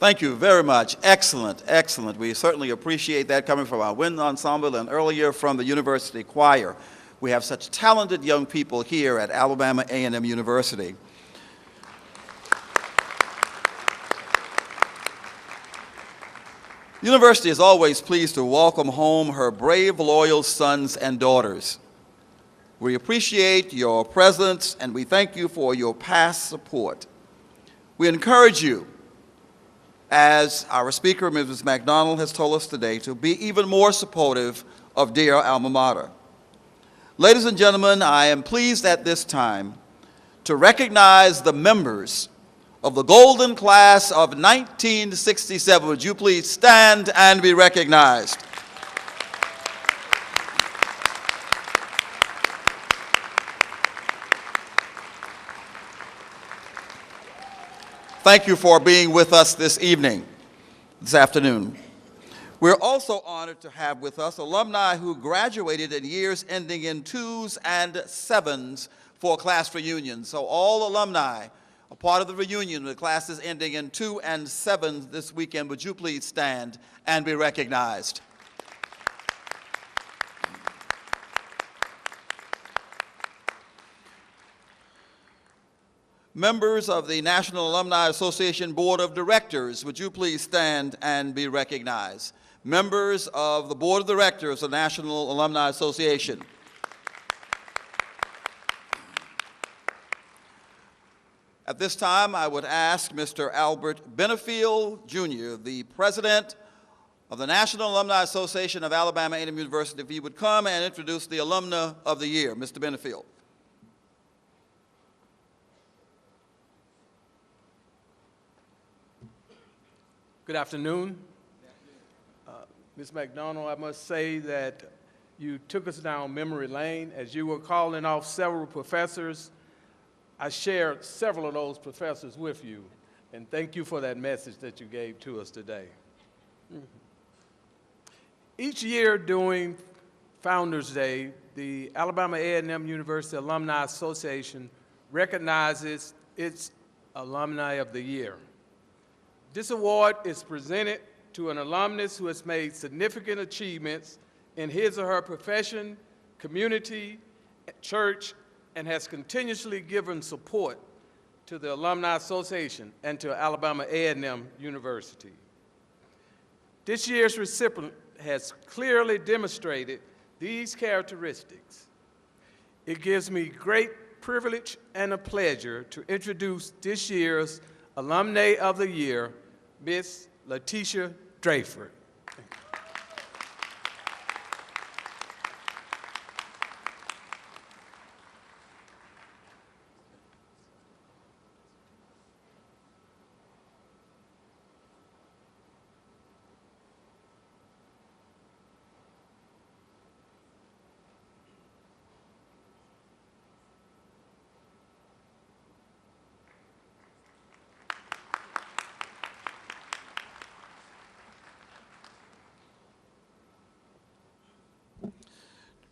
Thank you very much. Excellent, excellent. We certainly appreciate that coming from our wind ensemble and earlier from the university choir. We have such talented young people here at Alabama A&M University. The university is always pleased to welcome home her brave, loyal sons and daughters. We appreciate your presence and we thank you for your past support. We encourage you, as our speaker, Mrs. McDonald, has told us today, to be even more supportive of dear alma mater. Ladies and gentlemen, I am pleased at this time to recognize the members of the Golden Class of 1967. Would you please stand and be recognized? Thank you for being with us this afternoon. We're also honored to have with us alumni who graduated in years ending in 2s and 7s for class reunions. So all alumni are part of the reunion with classes ending in 2 and 7 this weekend. Would you please stand and be recognized? Members of the National Alumni Association Board of Directors, would you please stand and be recognized? Members of the Board of Directors of the National Alumni Association. At this time, I would ask Mr. Albert Benefield, Jr., the President of the National Alumni Association of Alabama A&M University, if he would come and introduce the Alumna of the Year. Mr. Benefield. Good afternoon. Ms. McDonald, I must say that you took us down memory lane. As you were calling off several professors, I shared several of those professors with you, and thank you for that message that you gave to us today. Each year during Founders Day, the Alabama A&M University Alumni Association recognizes its Alumni of the Year. This award is presented to an alumnus who has made significant achievements in his or her profession, community, church, and has continuously given support to the Alumni Association and to Alabama A&M University. This year's recipient has clearly demonstrated these characteristics. It gives me great privilege and a pleasure to introduce this year's Alumnae of the Year, Miss Letitia Drayford.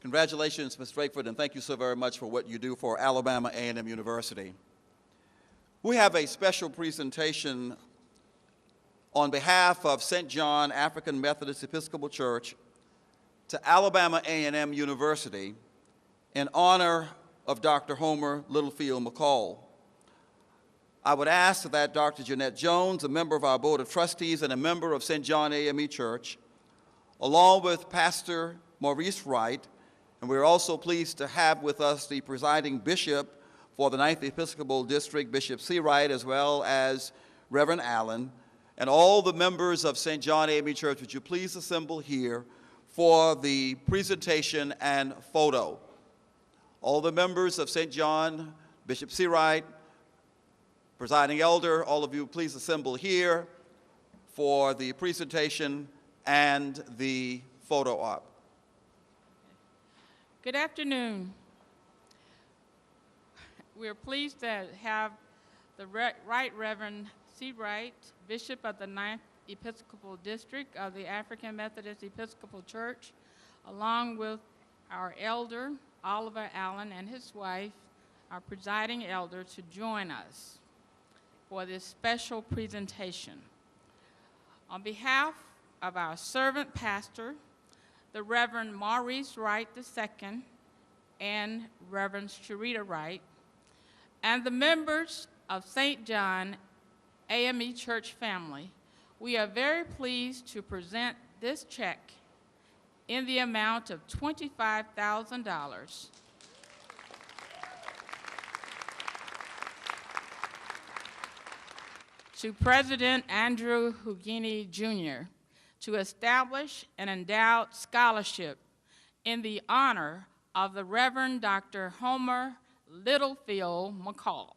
Congratulations, Ms. Drakeford, and thank you so very much for what you do for Alabama A&M University. We have a special presentation on behalf of St. John African Methodist Episcopal Church to Alabama A&M University in honor of Dr. Homer Littlefield McCall. I would ask that Dr. Jeanette Jones, a member of our Board of Trustees and a member of St. John AME Church, along with Pastor Maurice Wright, and we're also pleased to have with us the presiding bishop for the 9th Episcopal District, Bishop C. Wright, as well as Reverend Allen, and all the members of St. John AME Church, would you please assemble here for the presentation and photo. All the members of St. John, Bishop C. Wright, presiding elder, all of you please assemble here for the presentation and the photo op. Good afternoon. We're pleased to have the Right Reverend C. Wright, Bishop of the 9th Episcopal District of the African Methodist Episcopal Church, along with our elder, Oliver Allen, and his wife, our presiding elder, to join us for this special presentation. On behalf of our servant pastor, the Reverend Maurice Wright II and Reverend Sharita Wright, and the members of St. John AME Church family, we are very pleased to present this check in the amount of $25,000 to President Andrew Hugini Jr. to establish an endowed scholarship in the honor of the Reverend Dr. Homer Littlefield McCall.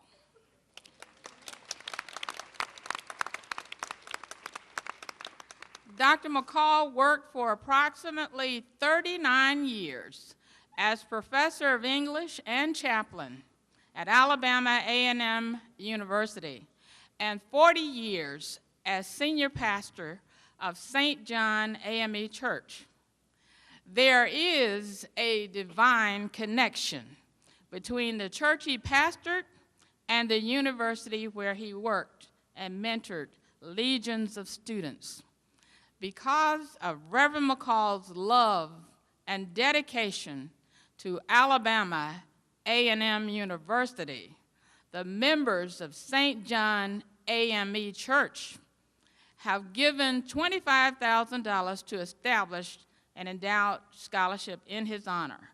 Dr. McCall worked for approximately 39 years as professor of English and chaplain at Alabama A&M University, and 40 years as senior pastor of St. John AME Church. There is a divine connection between the church he pastored and the university where he worked and mentored legions of students. Because of Reverend McCall's love and dedication to Alabama A&M University, the members of St. John AME Church have given $25,000 to establish an endowed scholarship in his honor.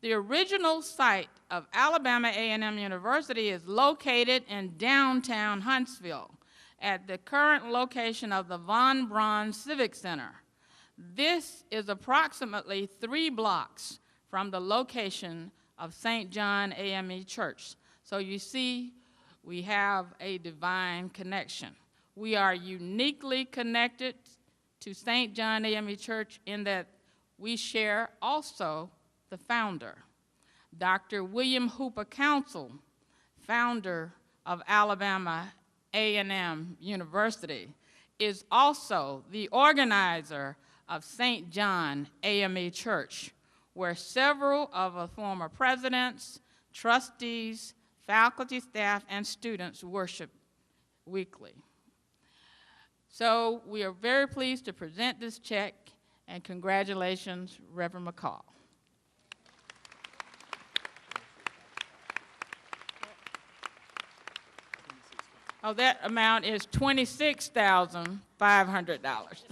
The original site of Alabama A&M University is located in downtown Huntsville at the current location of the Von Braun Civic Center. This is approximately 3 blocks from the location of St. John AME Church. So you see, we have a divine connection. We are uniquely connected to St. John AME Church in that we share also the founder. Dr. William Hooper Council, founder of Alabama A&M University, is also the organizer of St. John AME Church, where several of the former presidents, trustees, faculty, staff, and students worship weekly. So we are very pleased to present this check, and congratulations, Reverend McCall. Oh, that amount is $26,500.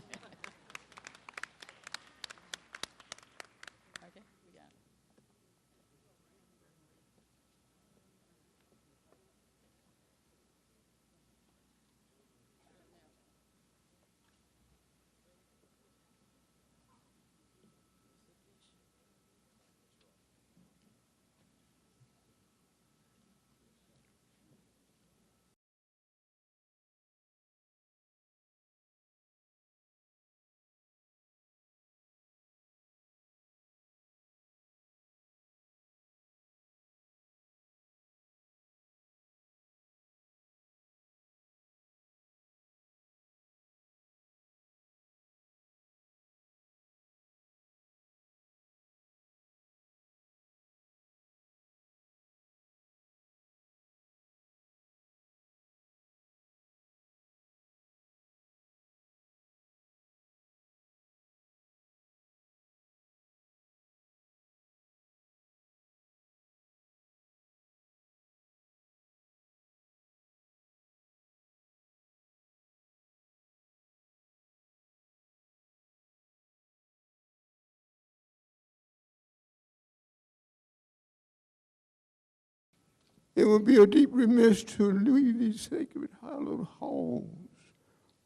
It would be a deep remiss to leave these sacred hallowed halls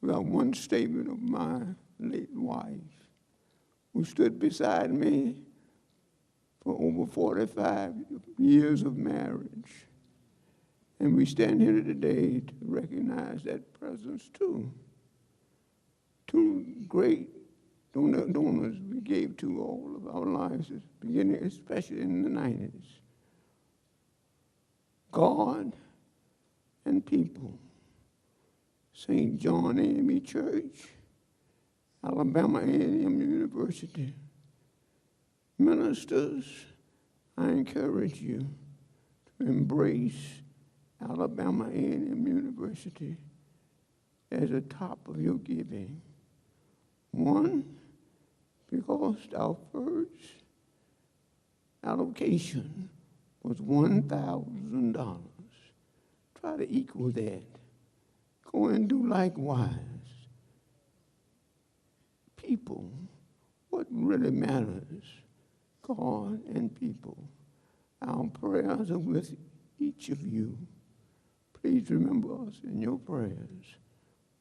without one statement of my late wife, who stood beside me for over 45 years of marriage. And we stand here today to recognize that presence too. 2 great donors we gave to all of our lives, beginning especially in the 90s. God and people. St. John AME Church, Alabama A&M University. Ministers, I encourage you to embrace Alabama A&M University as the top of your giving. One, because our first allocation was $1,000. Try to equal that. Go and do likewise. People, what really matters, God and people. Our prayers are with each of you. Please remember us in your prayers.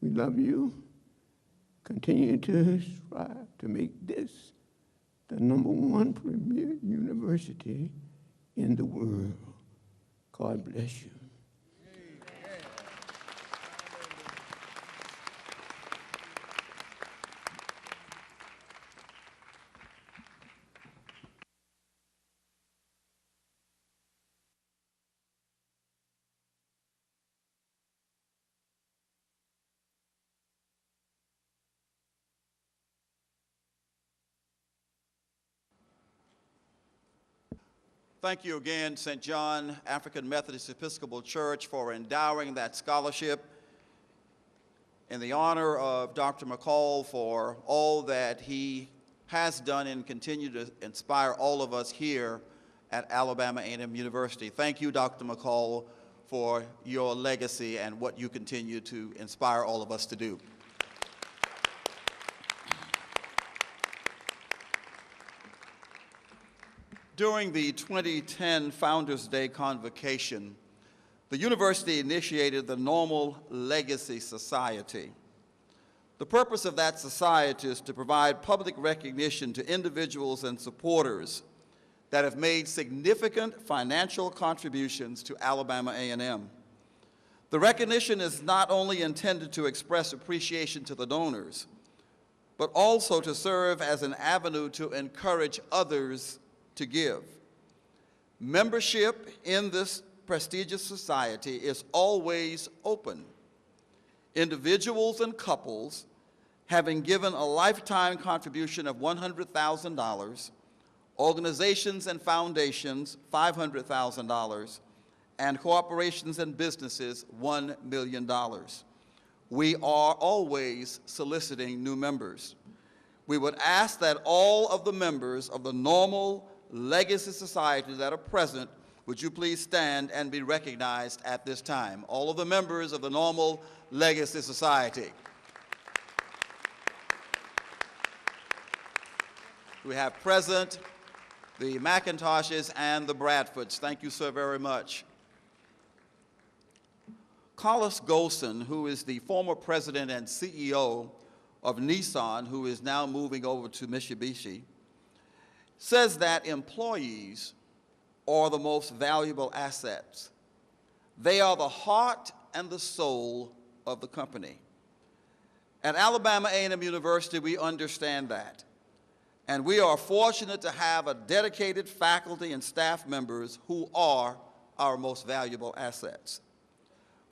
We love you. Continue to strive to make this the #1 premier university in the world. God bless you. Thank you again, St. John African Methodist Episcopal Church, for endowing that scholarship. In the honor of Dr. McCall for all that he has done and continue to inspire all of us here at Alabama A&M University. Thank you, Dr. McCall, for your legacy and what you continue to inspire all of us to do. During the 2010 Founders Day Convocation, the university initiated the Normal Legacy Society. The purpose of that society is to provide public recognition to individuals and supporters that have made significant financial contributions to Alabama A&M. The recognition is not only intended to express appreciation to the donors, but also to serve as an avenue to encourage others to give. Membership in this prestigious society is always open. Individuals and couples having given a lifetime contribution of $100,000, organizations and foundations $500,000, and corporations and businesses $1 million. We are always soliciting new members. We would ask that all of the members of the Normal Legacy Society that are present, would you please stand and be recognized at this time? All of the members of the Normal Legacy Society. We have present the McIntoshes and the Bradfords. Thank you so very much. Collis Golson, who is the former president and CEO of Nissan, who is now moving over to Mitsubishi, says that employees are the most valuable assets. They are the heart and the soul of the company. At Alabama A&M University, we understand that. And we are fortunate to have a dedicated faculty and staff members who are our most valuable assets.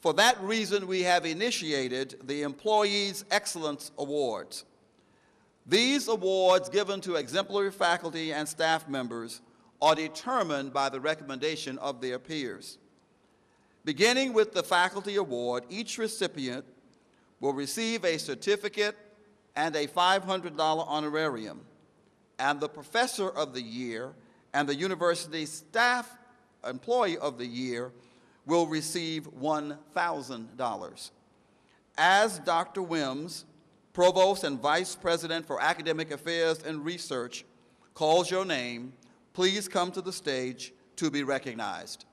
For that reason, we have initiated the Employees Excellence Awards. These awards given to exemplary faculty and staff members are determined by the recommendation of their peers. Beginning with the Faculty Award, each recipient will receive a certificate and a $500 honorarium, and the Professor of the Year and the University Staff Employee of the Year will receive $1,000. As Dr. Wims, Provost and Vice President for Academic Affairs and Research, calls your name, please come to the stage to be recognized.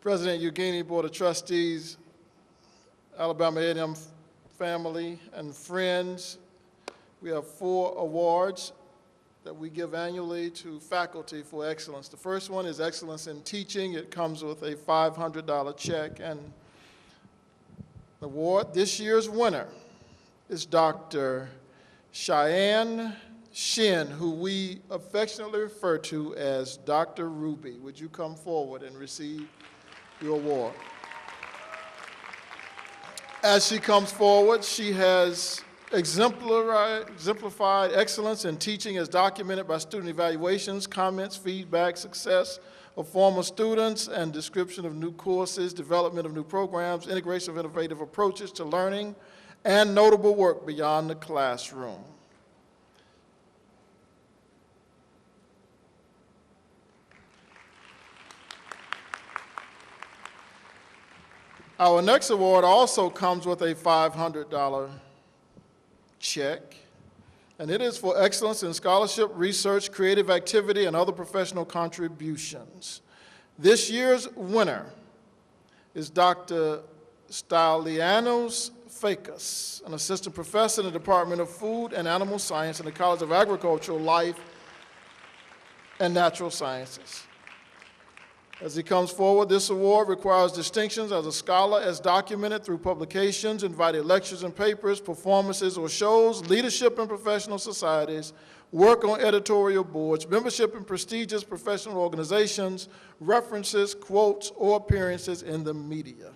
President Eugenie, Board of Trustees, Alabama A&M family and friends, we have 4 awards that we give annually to faculty for excellence. The first one is Excellence in Teaching. It comes with a $500 check, and the award, this year's winner is Dr. Cheyenne Shin, who we affectionately refer to as Dr. Ruby. Would you come forward and receive your award? As she comes forward, she has exemplified excellence in teaching as documented by student evaluations, comments, feedback, success of former students, and description of new courses, development of new programs, integration of innovative approaches to learning, and notable work beyond the classroom. Our next award also comes with a $500 check, and it is for excellence in scholarship, research, creative activity, and other professional contributions. This year's winner is Dr. Stylianos Fakas, an assistant professor in the Department of Food and Animal Science in the College of Agricultural, Life, and Natural Sciences. As he comes forward, this award requires distinctions as a scholar as documented through publications, invited lectures and papers, performances or shows, leadership in professional societies, work on editorial boards, membership in prestigious professional organizations, references, quotes, or appearances in the media.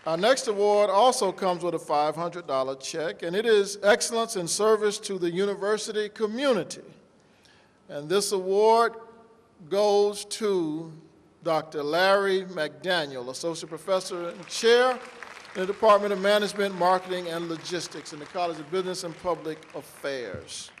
Our next award also comes with a $500 check, and it is Excellence in Service to the University Community. And this award goes to Dr. Larry McDaniel, Associate Professor and Chair in the Department of Management, Marketing, and Logistics in the College of Business and Public Affairs.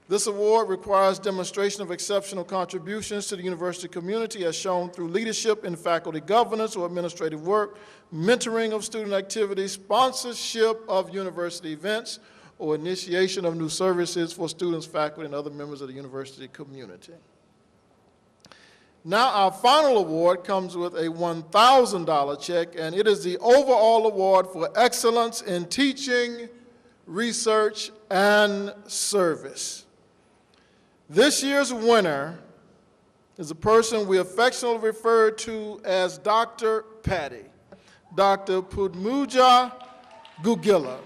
This award requires demonstration of exceptional contributions to the university community as shown through leadership in faculty governance or administrative work, mentoring of student activities, sponsorship of university events, or initiation of new services for students, faculty, and other members of the university community. Now our final award comes with a $1,000 check, and it is the overall award for excellence in teaching, research, and service. This year's winner is a person we affectionately refer to as Dr. Patty, Dr. Pudmuja Gugila,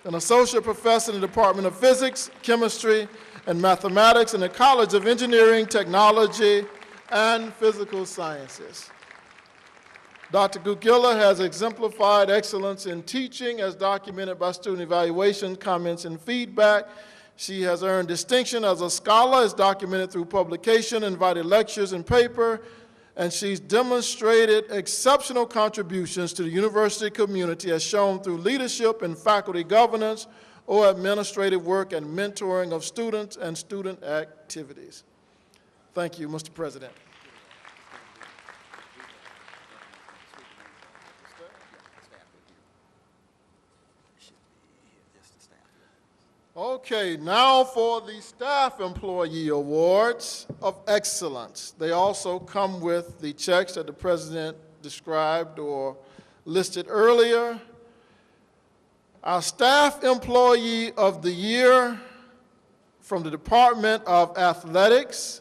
an associate professor in the Department of Physics, Chemistry, and Mathematics in the College of Engineering, Technology, and Physical Sciences. Dr. Gugila has exemplified excellence in teaching as documented by student evaluation, comments, and feedback. She has earned distinction as a scholar as documented through publication, invited lectures, and paper, and she's demonstrated exceptional contributions to the university community as shown through leadership in faculty governance or administrative work and mentoring of students and student activities. Thank you, Mr. President. Okay, now for the Staff Employee Awards of Excellence. They also come with the checks that the President described or listed earlier. Our Staff Employee of the Year from the Department of Athletics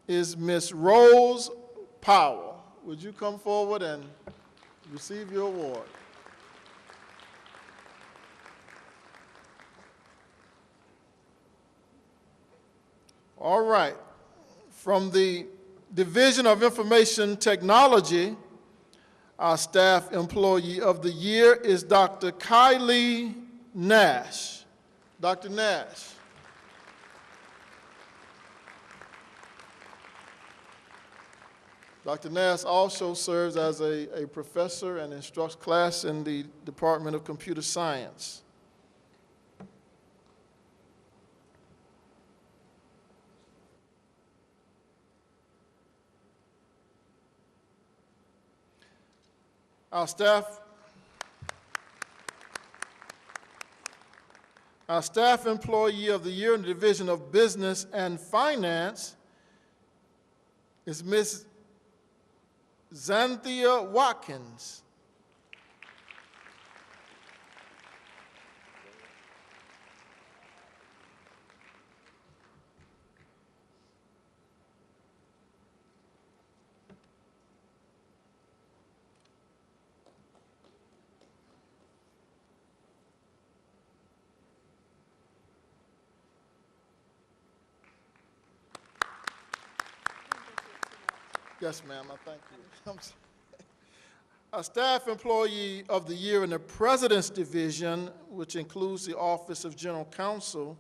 is Ms. Rose Powell. Would you come forward and receive your award? All right. From the Division of Information Technology, our Staff Employee of the Year is Dr. Kylie Nash. Dr. Nash. Dr. Nash also serves as a professor and instructs class in the Department of Computer Science. Our Staff Employee of the Year in the Division of Business and Finance is Ms. Xanthia Watkins. Yes, ma'am, I thank you. Our Staff Employee of the Year in the President's Division, which includes the Office of General Counsel,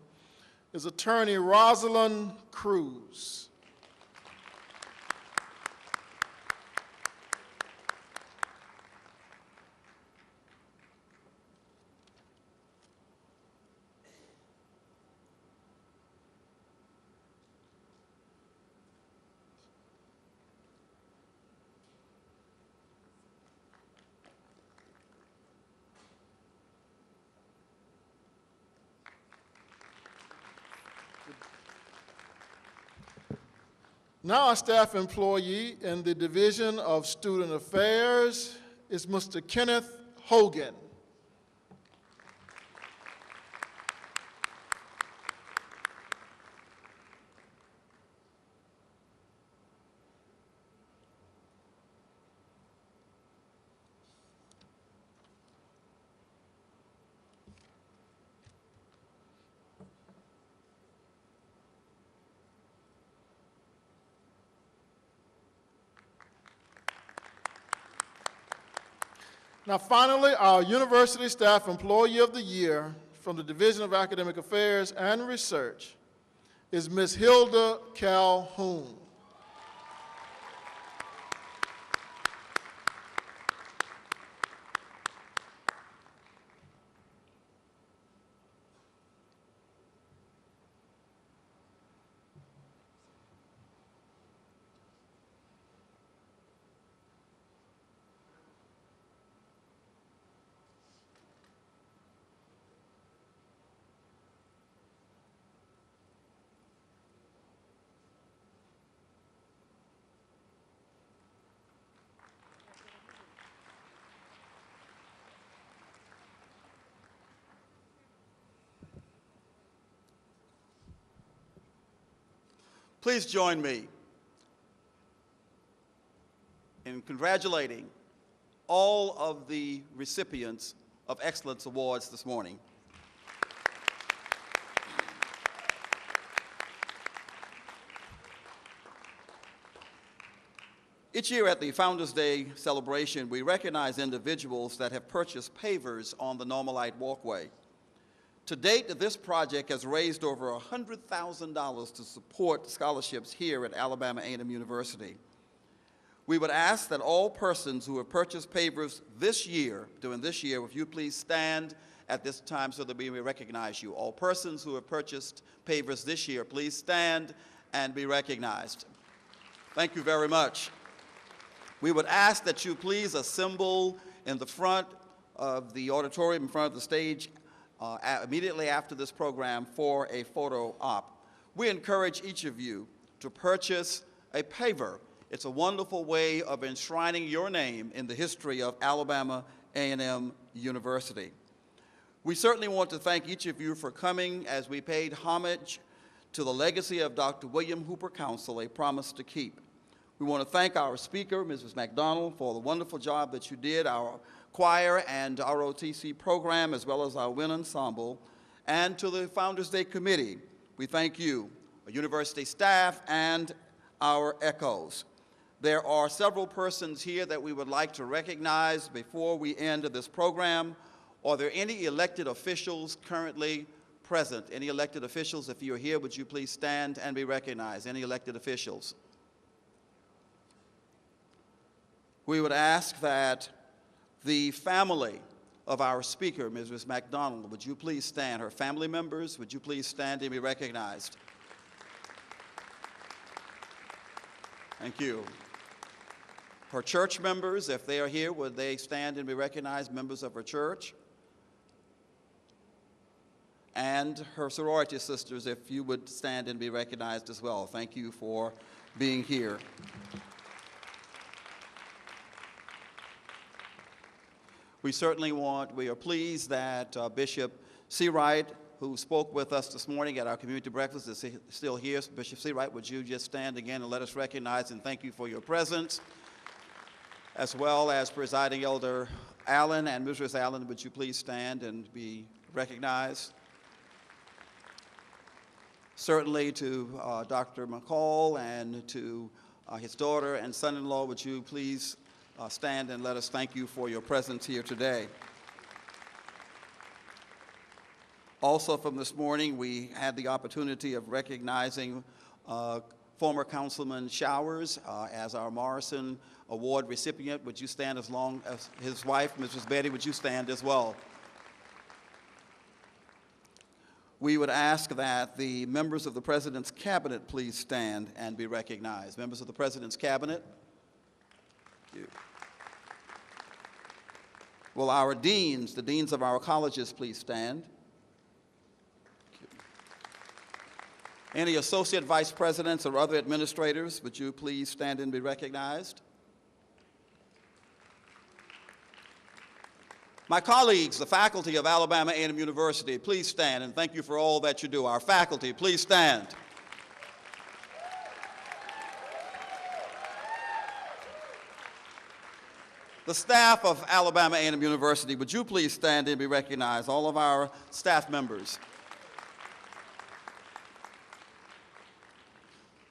is Attorney Rosalind Cruz. Now our staff employee in the Division of Student Affairs is Mr. Kenneth Hogan. Now finally, our University Staff Employee of the Year from the Division of Academic Affairs and Research is Ms. Hilda Calhoun. Please join me in congratulating all of the recipients of Excellence Awards this morning. Each year at the Founders Day celebration, we recognize individuals that have purchased pavers on the Normalite Walkway. To date, this project has raised over $100,000 to support scholarships here at Alabama A&M University. We would ask that all persons who have purchased pavers this year, during this year, if you please stand at this time so that we may recognize you. All persons who have purchased pavers this year, please stand and be recognized. Thank you very much. We would ask that you please assemble in the front of the auditorium, in front of the stage, immediately after this program for a photo op. We encourage each of you to purchase a paver. It's a wonderful way of enshrining your name in the history of Alabama A&M University. We certainly want to thank each of you for coming as we paid homage to the legacy of Dr. William Hooper Council, A Promise to Keep. We want to thank our speaker, Mrs. McDonald, for the wonderful job that you did, our choir and ROTC program, as well as our wind ensemble, and to the Founders Day Committee. We thank you, our university staff, and our echoes. There are several persons here that we would like to recognize before we end this program. Are there any elected officials currently present? Any elected officials? If you're here, would you please stand and be recognized? Any elected officials? We would ask that the family of our speaker, Mrs. McDonald, would you please stand? Her family members, would you please stand and be recognized? Thank you. Her church members, if they are here, would they stand and be recognized, members of her church? And her sorority sisters, if you would stand and be recognized as well. Thank you for being here. We are pleased that Bishop Seawright, who spoke with us this morning at our community breakfast, is still here. So Bishop Seawright, would you just stand again and let us recognize and thank you for your presence, as well as Presiding Elder Allen and Mrs. Allen, would you please stand and be recognized? Certainly to Dr. McCall and to his daughter and son-in-law, would you please stand and let us thank you for your presence here today. Also from this morning, we had the opportunity of recognizing former Councilman Showers as our Morrison Award recipient. Would you stand as long as his wife, Mrs. Betty, would you stand as well? We would ask that the members of the President's Cabinet please stand and be recognized. Members of the President's Cabinet. Thank you. Will our deans, the deans of our colleges, please stand? Any associate vice presidents or other administrators, would you please stand and be recognized? My colleagues, the faculty of Alabama A&M University, please stand, and thank you for all that you do. Our faculty, please stand. The staff of Alabama A&M University, would you please stand and be recognized? All of our staff members.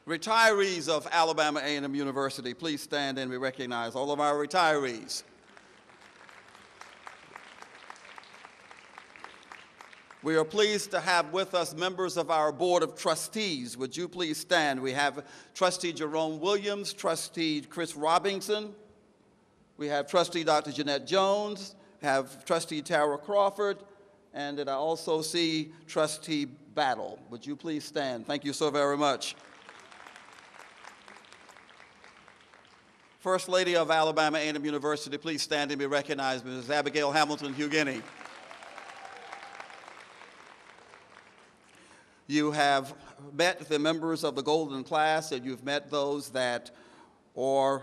Retirees of Alabama A&M University, please stand and be recognized. All of our retirees. We are pleased to have with us members of our Board of Trustees. Would you please stand? We have Trustee Jerome Williams, Trustee Chris Robinson. We have Trustee Dr. Jeanette Jones, have Trustee Tara Crawford, and then I also see Trustee Battle. Would you please stand? Thank you so very much. First Lady of Alabama A&M University, please stand and be recognized, Mrs. Abigail Hamilton Hugueny. You have met the members of the Golden Class, and you've met those that are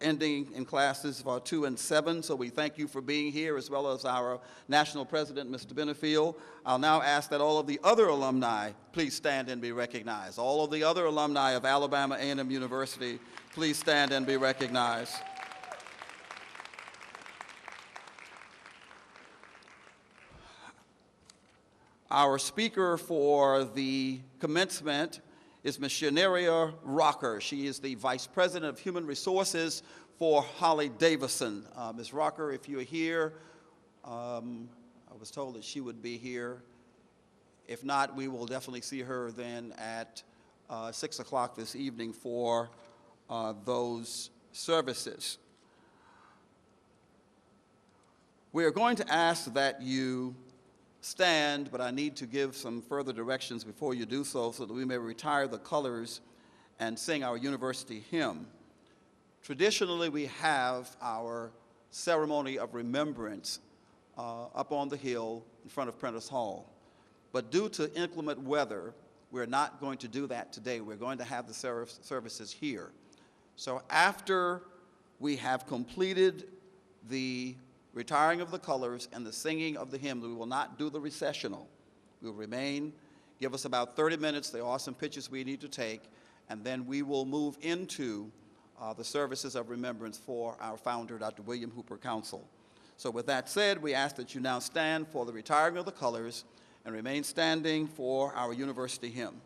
ending in classes for 2 and 7, so we thank you for being here, as well as our National President, Mr. Benefield. I'll now ask that all of the other alumni please stand and be recognized. All of the other alumni of Alabama A&M University, please stand and be recognized. Our speaker for the commencement is Ms. Shaneria Rocker. She is the Vice President of Human Resources for Holly Davidson. Ms. Rocker, if you're here, I was told that she would be here. If not, we will definitely see her then at 6 o'clock this evening for those services. We are going to ask that you stand, but I need to give some further directions before you do so that we may retire the colors and sing our university hymn. Traditionally, we have our ceremony of remembrance up on the hill in front of Prentice Hall. But due to inclement weather, we're not going to do that today. We're going to have the services here. So after we have completed the retiring of the colors and the singing of the hymn, we will not do the recessional. We will remain, give us about 30 minutes. There are some pictures we need to take, and then we will move into the services of remembrance for our founder, Dr. William Hooper Council. So with that said, we ask that you now stand for the retiring of the colors and remain standing for our university hymn.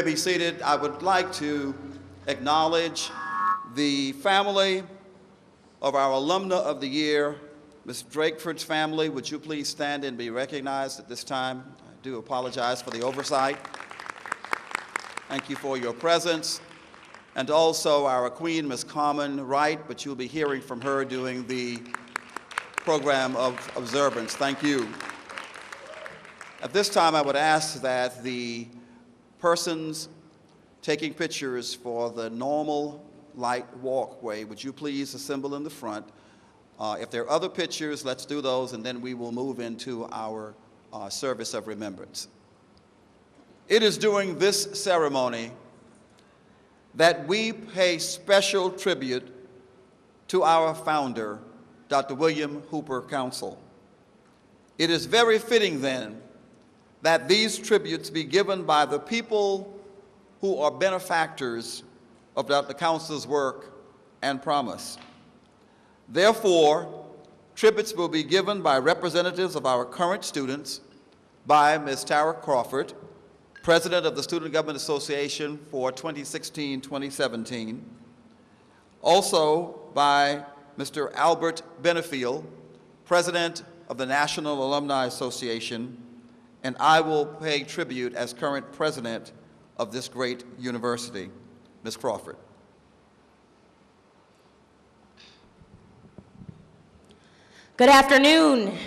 be seated. I would like to acknowledge the family of our Alumna of the Year, Ms. Drakeford's family. Would you please stand and be recognized at this time? I do apologize for the oversight. Thank you for your presence. And also our Queen, Ms. Carmen Wright, but you'll be hearing from her during the program of observance. Thank you. At this time, I would ask that the persons taking pictures for the normal light walkway, would you please assemble in the front? If there are other pictures, let's do those, and then we will move into our service of remembrance. It is during this ceremony that we pay special tribute to our founder, Dr. William Hooper Council. It is very fitting then that these tributes be given by the people who are benefactors of Dr. Council's work and promise. Therefore, tributes will be given by representatives of our current students, by Ms. Tara Crawford, President of the Student Government Association for 2016-2017, also by Mr. Albert Benefiel, President of the National Alumni Association, and I will pay tribute as current president of this great university. Ms. Crawford. Good afternoon. I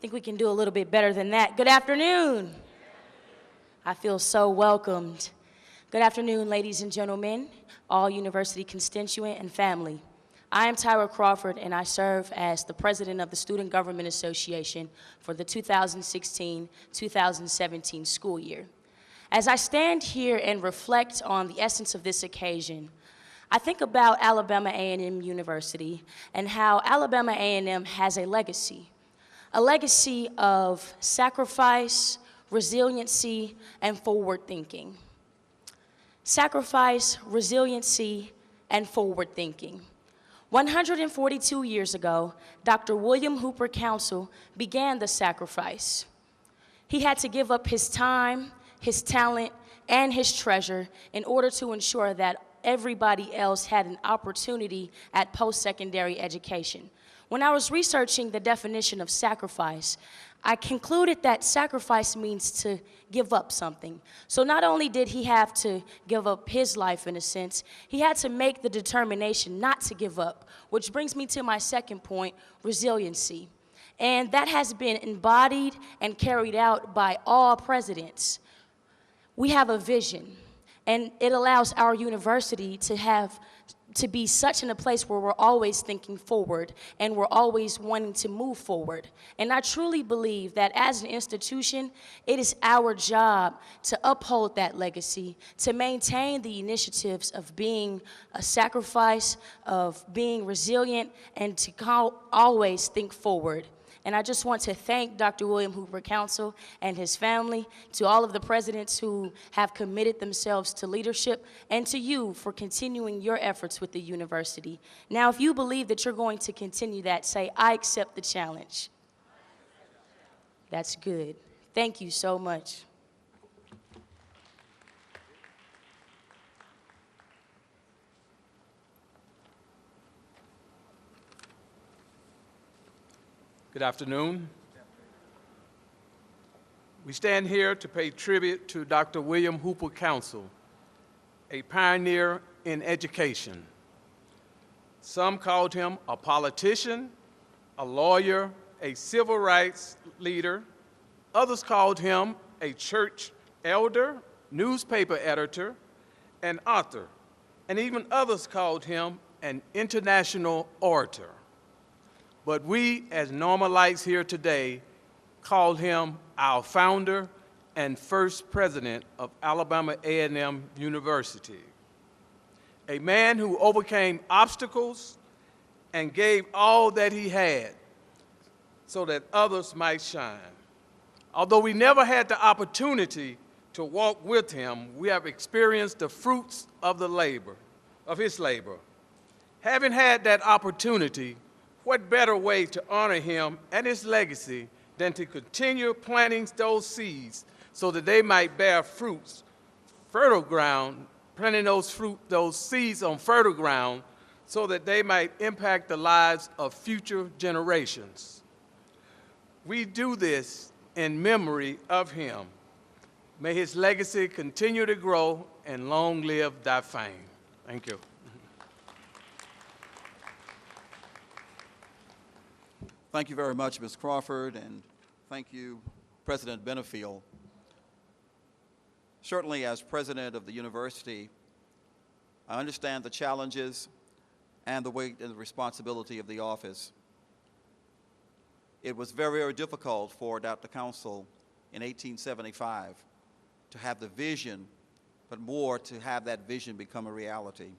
think we can do a little bit better than that. Good afternoon. I feel so welcomed. Good afternoon, ladies and gentlemen, all university constituent and family. I am Tyra Crawford, and I serve as the president of the Student Government Association for the 2016-2017 school year. As I stand here and reflect on the essence of this occasion, I think about Alabama A&M University and how Alabama A&M has a legacy of sacrifice, resiliency, and forward thinking. Sacrifice, resiliency, and forward thinking. 142 years ago, Dr. William Hooper Council began the sacrifice. He had to give up his time, his talent, and his treasure in order to ensure that everybody else had an opportunity at post-secondary education. When I was researching the definition of sacrifice, I concluded that sacrifice means to give up something. So not only did he have to give up his life in a sense, he had to make the determination not to give up, which brings me to my second point, resiliency. And that has been embodied and carried out by all presidents. We have a vision, and it allows our university to be such in a place where we're always thinking forward and we're always wanting to move forward. And I truly believe that as an institution, it is our job to uphold that legacy, to maintain the initiatives of being a sacrifice, of being resilient, and to always think forward. And I just want to thank Dr. William Hooper Council and his family, to all of the presidents who have committed themselves to leadership, and to you for continuing your efforts with the university. Now, if you believe that you're going to continue that, say, I accept the challenge. That's good. Thank you so much. Good afternoon. We stand here to pay tribute to Dr. William Hooper Council, a pioneer in education. Some called him a politician, a lawyer, a civil rights leader. Others called him a church elder, newspaper editor, an author, and even others called him an international orator. But we, as Normalites here today, call him our founder and first president of Alabama A&M University. A man who overcame obstacles and gave all that he had so that others might shine. Although we never had the opportunity to walk with him, we have experienced the fruits of his labor. Having had that opportunity, what better way to honor him and his legacy than to continue planting those seeds so that they might bear fruits fertile ground, planting those seeds on fertile ground so that they might impact the lives of future generations. We do this in memory of him. May his legacy continue to grow and long live thy fame. Thank you. Thank you very much, Ms. Crawford, and thank you, President Benefiel. Certainly, as president of the university, I understand the challenges and the weight and the responsibility of the office. It was very, very difficult for Dr. Council in 1875 to have the vision, but more to have that vision become a reality.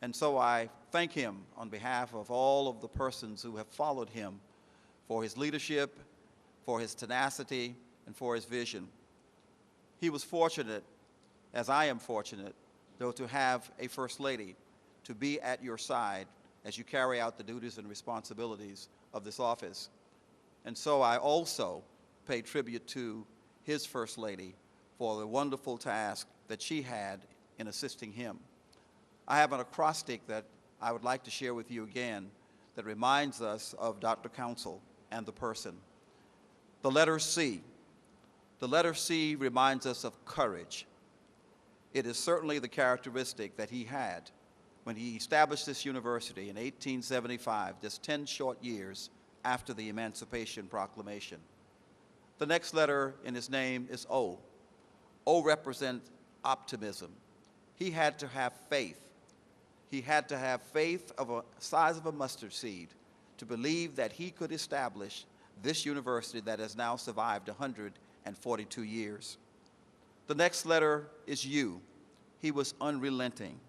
And so I thank him on behalf of all of the persons who have followed him for his leadership, for his tenacity, and for his vision. He was fortunate, as I am fortunate, though, to have a First Lady to be at your side as you carry out the duties and responsibilities of this office. And so I also pay tribute to his First Lady for the wonderful task that she had in assisting him. I have an acrostic that I would like to share with you again that reminds us of Dr. Council and the person. The letter C. The letter C reminds us of courage. It is certainly the characteristic that he had when he established this university in 1875, just 10 short years after the Emancipation Proclamation. The next letter in his name is O. O represents optimism. He had to have faith. He had to have faith of a size of a mustard seed to believe that he could establish this university that has now survived 142 years. The next letter is U. He was unrelenting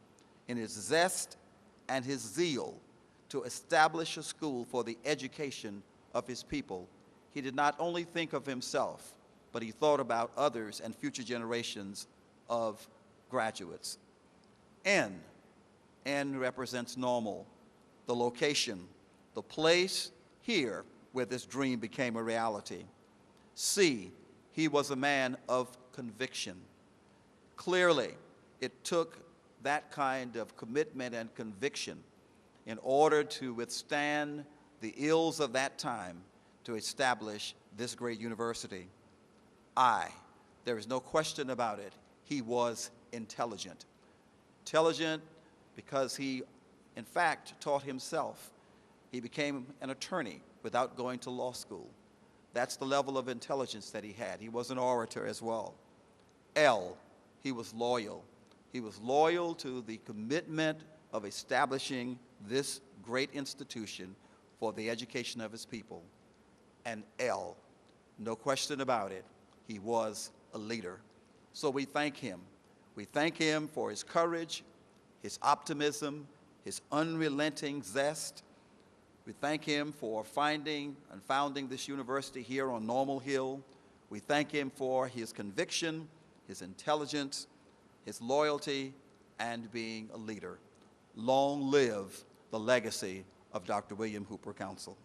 in his zest and his zeal to establish a school for the education of his people. He did not only think of himself, but he thought about others and future generations of graduates. N. N represents normal, the location, the place here where this dream became a reality. C. He was a man of conviction. Clearly, it took that kind of commitment and conviction in order to withstand the ills of that time to establish this great university. I, there is no question about it, he was intelligent. Intelligent because he, in fact, taught himself. He became an attorney without going to law school. That's the level of intelligence that he had. He was an orator as well. L, he was loyal. He was loyal to the commitment of establishing this great institution for the education of his people. And L, no question about it, he was a leader. So we thank him. We thank him for his courage, his optimism, his unrelenting zest. We thank him for finding and founding this university here on Normal Hill. We thank him for his conviction, his intelligence, his loyalty, and being a leader. Long live the legacy of Dr. William Hooper Council.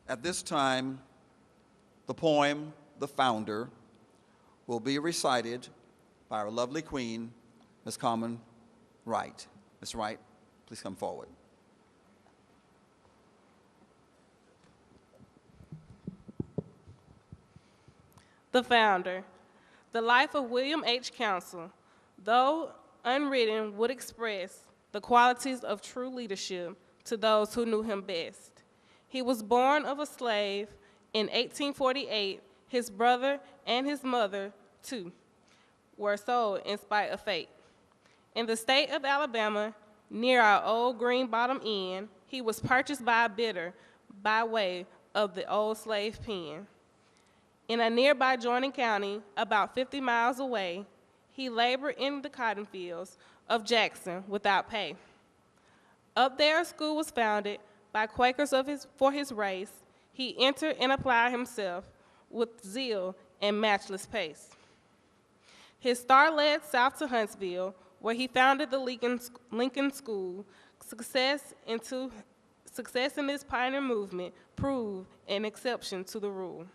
At this time, the poem, The Founder, will be recited by our lovely queen, Ms. Carmen Wright. Ms. Wright, please come forward. The Founder. The life of William H. Council, though unwritten, would express the qualities of true leadership to those who knew him best. He was born of a slave in 1848. His brother and his mother, too, were sold in spite of fate. In the state of Alabama, near our old Green Bottom Inn, he was purchased by a bidder by way of the old slave pen. In a nearby adjoining county, about 50 miles away, he labored in the cotton fields of Jackson without pay. Up there, a school was founded by Quakers for his race. He entered and applied himself with zeal and matchless pace. His star led south to Huntsville, where he founded the Lincoln School. Success into Success in this pioneer movement proved an exception to the rule.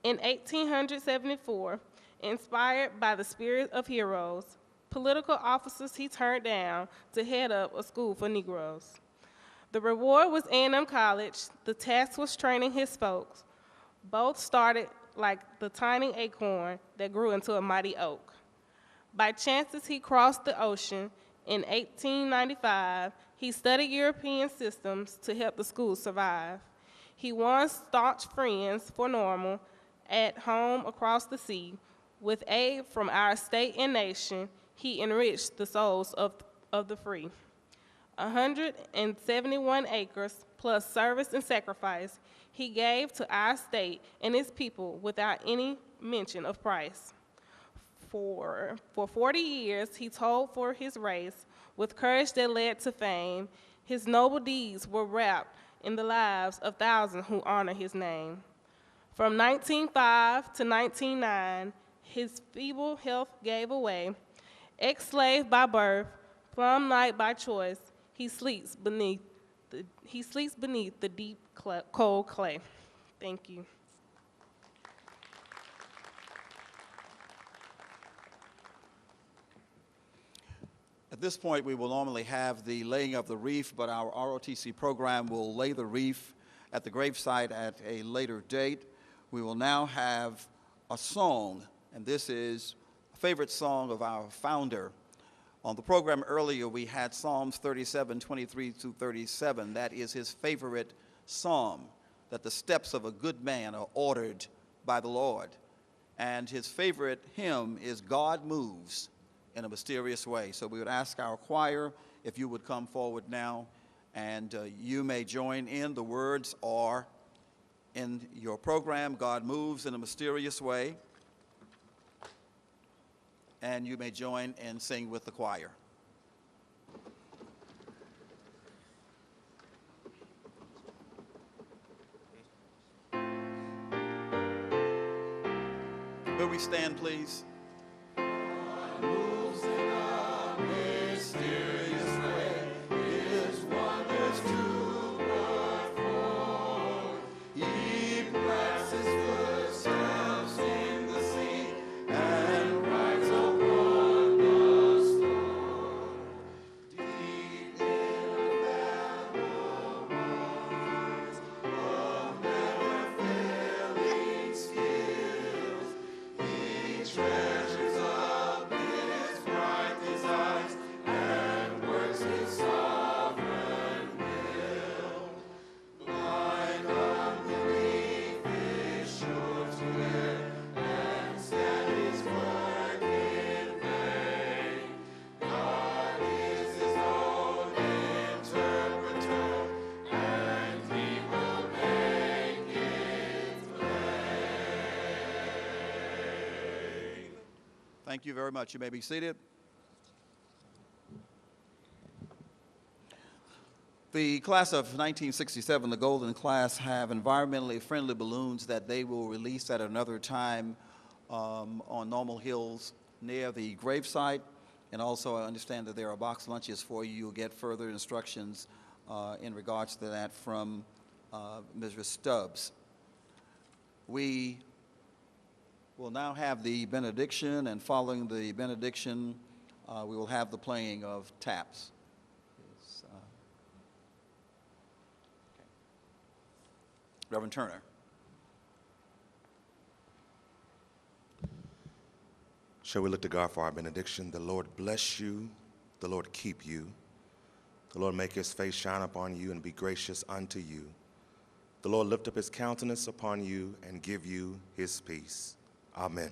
In 1874, inspired by the spirit of heroes, political officers he turned down to head up a school for Negroes. The reward was A&M College. The task was training his folks. Both started like the tiny acorn that grew into a mighty oak. By chances, he crossed the ocean. In 1895, he studied European systems to help the school survive. He won staunch friends for Normal at home across the sea. With aid from our state and nation, he enriched the souls of the free. 171 acres plus service and sacrifice he gave to our state and its people without any mention of price. For 40 years, he toiled for his race with courage that led to fame. His noble deeds were wrapped in the lives of thousands who honor his name. From 1905 to 1909, his feeble health gave away. Ex-slave by birth, plum knight by choice, he sleeps beneath the deep cold clay. Thank you. At this point, we will normally have the laying of the wreath, but our ROTC program will lay the wreath at the gravesite at a later date. We will now have a song, and this is a favorite song of our founder. On the program earlier, we had Psalms 37, 23 through 37. That is his favorite psalm, that the steps of a good man are ordered by the Lord. And his favorite hymn is God Moves in a Mysterious Way. So we would ask our choir if you would come forward now, and you may join in. The words are in your program, God Moves in a Mysterious Way, and you may join and sing with the choir. Will we stand, please? Moves in a mysterious way, His wonders to perform. He plants His footsteps in the sea and rides upon the storm. Deep in the fathom wonders of never-failing skills, He treasures up His bright designs and works His sovereign will. Blind unbelief is sure to err and stand His work in vain. God is His own interpreter, and He will make it plain. Thank you very much. You may be seated. The class of 1967, the Golden Class, have environmentally friendly balloons that they will release at another time on Normal Hills near the gravesite. And also, I understand that there are box lunches for you. You'll get further instructions in regards to that from Mrs. Stubbs. We will now have the benediction, and following the benediction, we will have the playing of taps. Yes, okay. Reverend Turner. Shall we look to God for our benediction? The Lord bless you. The Lord keep you. The Lord make His face shine upon you and be gracious unto you. The Lord lift up His countenance upon you and give you His peace. Amen.